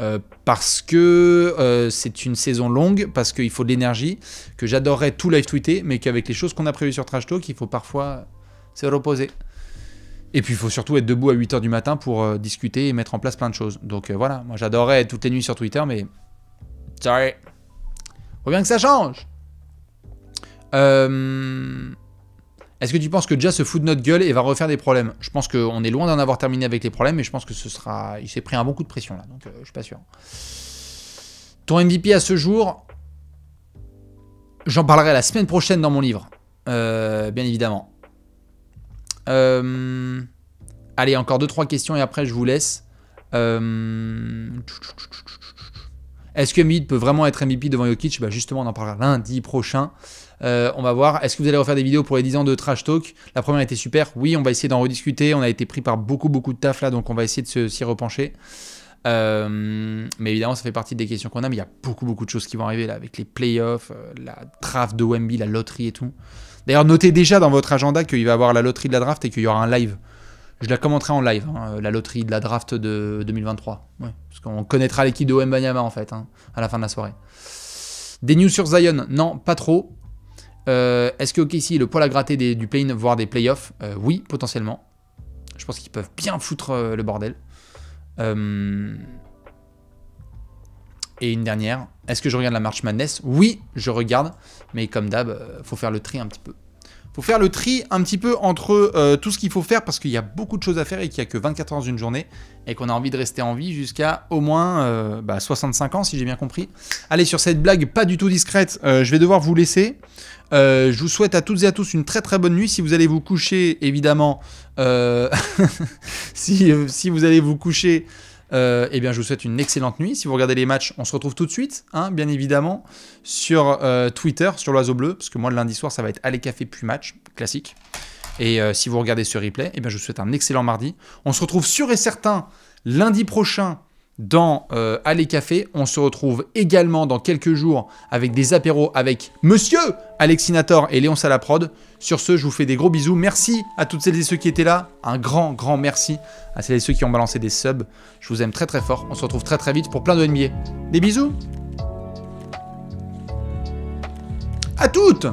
Parce que c'est une saison longue, parce qu'il faut de l'énergie, que j'adorerais tout live tweeter, mais qu'avec les choses qu'on a prévues sur Trash Talk, il faut parfois se reposer. Et puis il faut surtout être debout à 8h du matin pour discuter et mettre en place plein de choses. Donc voilà, moi j'adorerais être toutes les nuits sur Twitter, mais... Sorry. Faut bien que ça change. Est-ce que tu penses que Ja se fout de notre gueule et va refaire des problèmes? Je pense qu'on est loin d'en avoir terminé avec les problèmes, mais je pense que ce sera... Il s'est pris un bon coup de pression là, donc je suis pas sûr. Ton MVP à ce jour, j'en parlerai la semaine prochaine dans mon livre, bien évidemment. Allez, encore 2-3 questions et après je vous laisse. Est-ce que Embiid peut vraiment être MVP devant Jokic? Bah justement, on en parlera lundi prochain. On va voir. Est-ce que vous allez refaire des vidéos pour les 10 ans de Trash Talk? La première était super. Oui, on va essayer d'en rediscuter. On a été pris par beaucoup de taf là, donc on va essayer de s'y repencher. Mais évidemment, ça fait partie des questions qu'on a. Mais il y a beaucoup de choses qui vont arriver là, avec les playoffs, la draft de Wemby, la loterie et tout. D'ailleurs, notez déjà dans votre agenda qu'il va y avoir la loterie de la draft et qu'il y aura un live. Je la commenterai en live, hein, la loterie de la draft de 2023. Ouais, parce qu'on connaîtra l'équipe de Wembanyama en fait, hein, à la fin de la soirée. Des news sur Zion? Non, pas trop. Est-ce que OKC est le poil à gratter du play-in, voire des playoffs? Oui, potentiellement. Je pense qu'ils peuvent bien foutre le bordel. Et une dernière. Est-ce que je regarde la March Madness? Oui, je regarde. Mais comme d'hab, faut faire le tri un petit peu. Faut faire le tri un petit peu entre tout ce qu'il faut faire parce qu'il y a beaucoup de choses à faire et qu'il n'y a que 24 heures dans une journée et qu'on a envie de rester en vie jusqu'à au moins 65 ans si j'ai bien compris. Allez, sur cette blague pas du tout discrète, je vais devoir vous laisser. Je vous souhaite à toutes et à tous une très bonne nuit. Si vous allez vous coucher, évidemment, si vous allez vous coucher... eh bien, je vous souhaite une excellente nuit. Si vous regardez les matchs, on se retrouve tout de suite, hein, bien évidemment, sur Twitter, sur l'Oiseau Bleu, parce que moi, le lundi soir, ça va être Allez Café puis match, classique. Et si vous regardez ce replay, eh bien, je vous souhaite un excellent mardi. On se retrouve sûr et certain lundi prochain dans Allez Café. On se retrouve également dans quelques jours avec des apéros avec Monsieur Alexinator et Léon Salaprod. Sur ce, je vous fais des gros bisous. Merci à toutes celles et ceux qui étaient là. Un grand merci à celles et ceux qui ont balancé des subs. Je vous aime très fort. On se retrouve très vite pour plein de NBA. Des bisous. À toutes.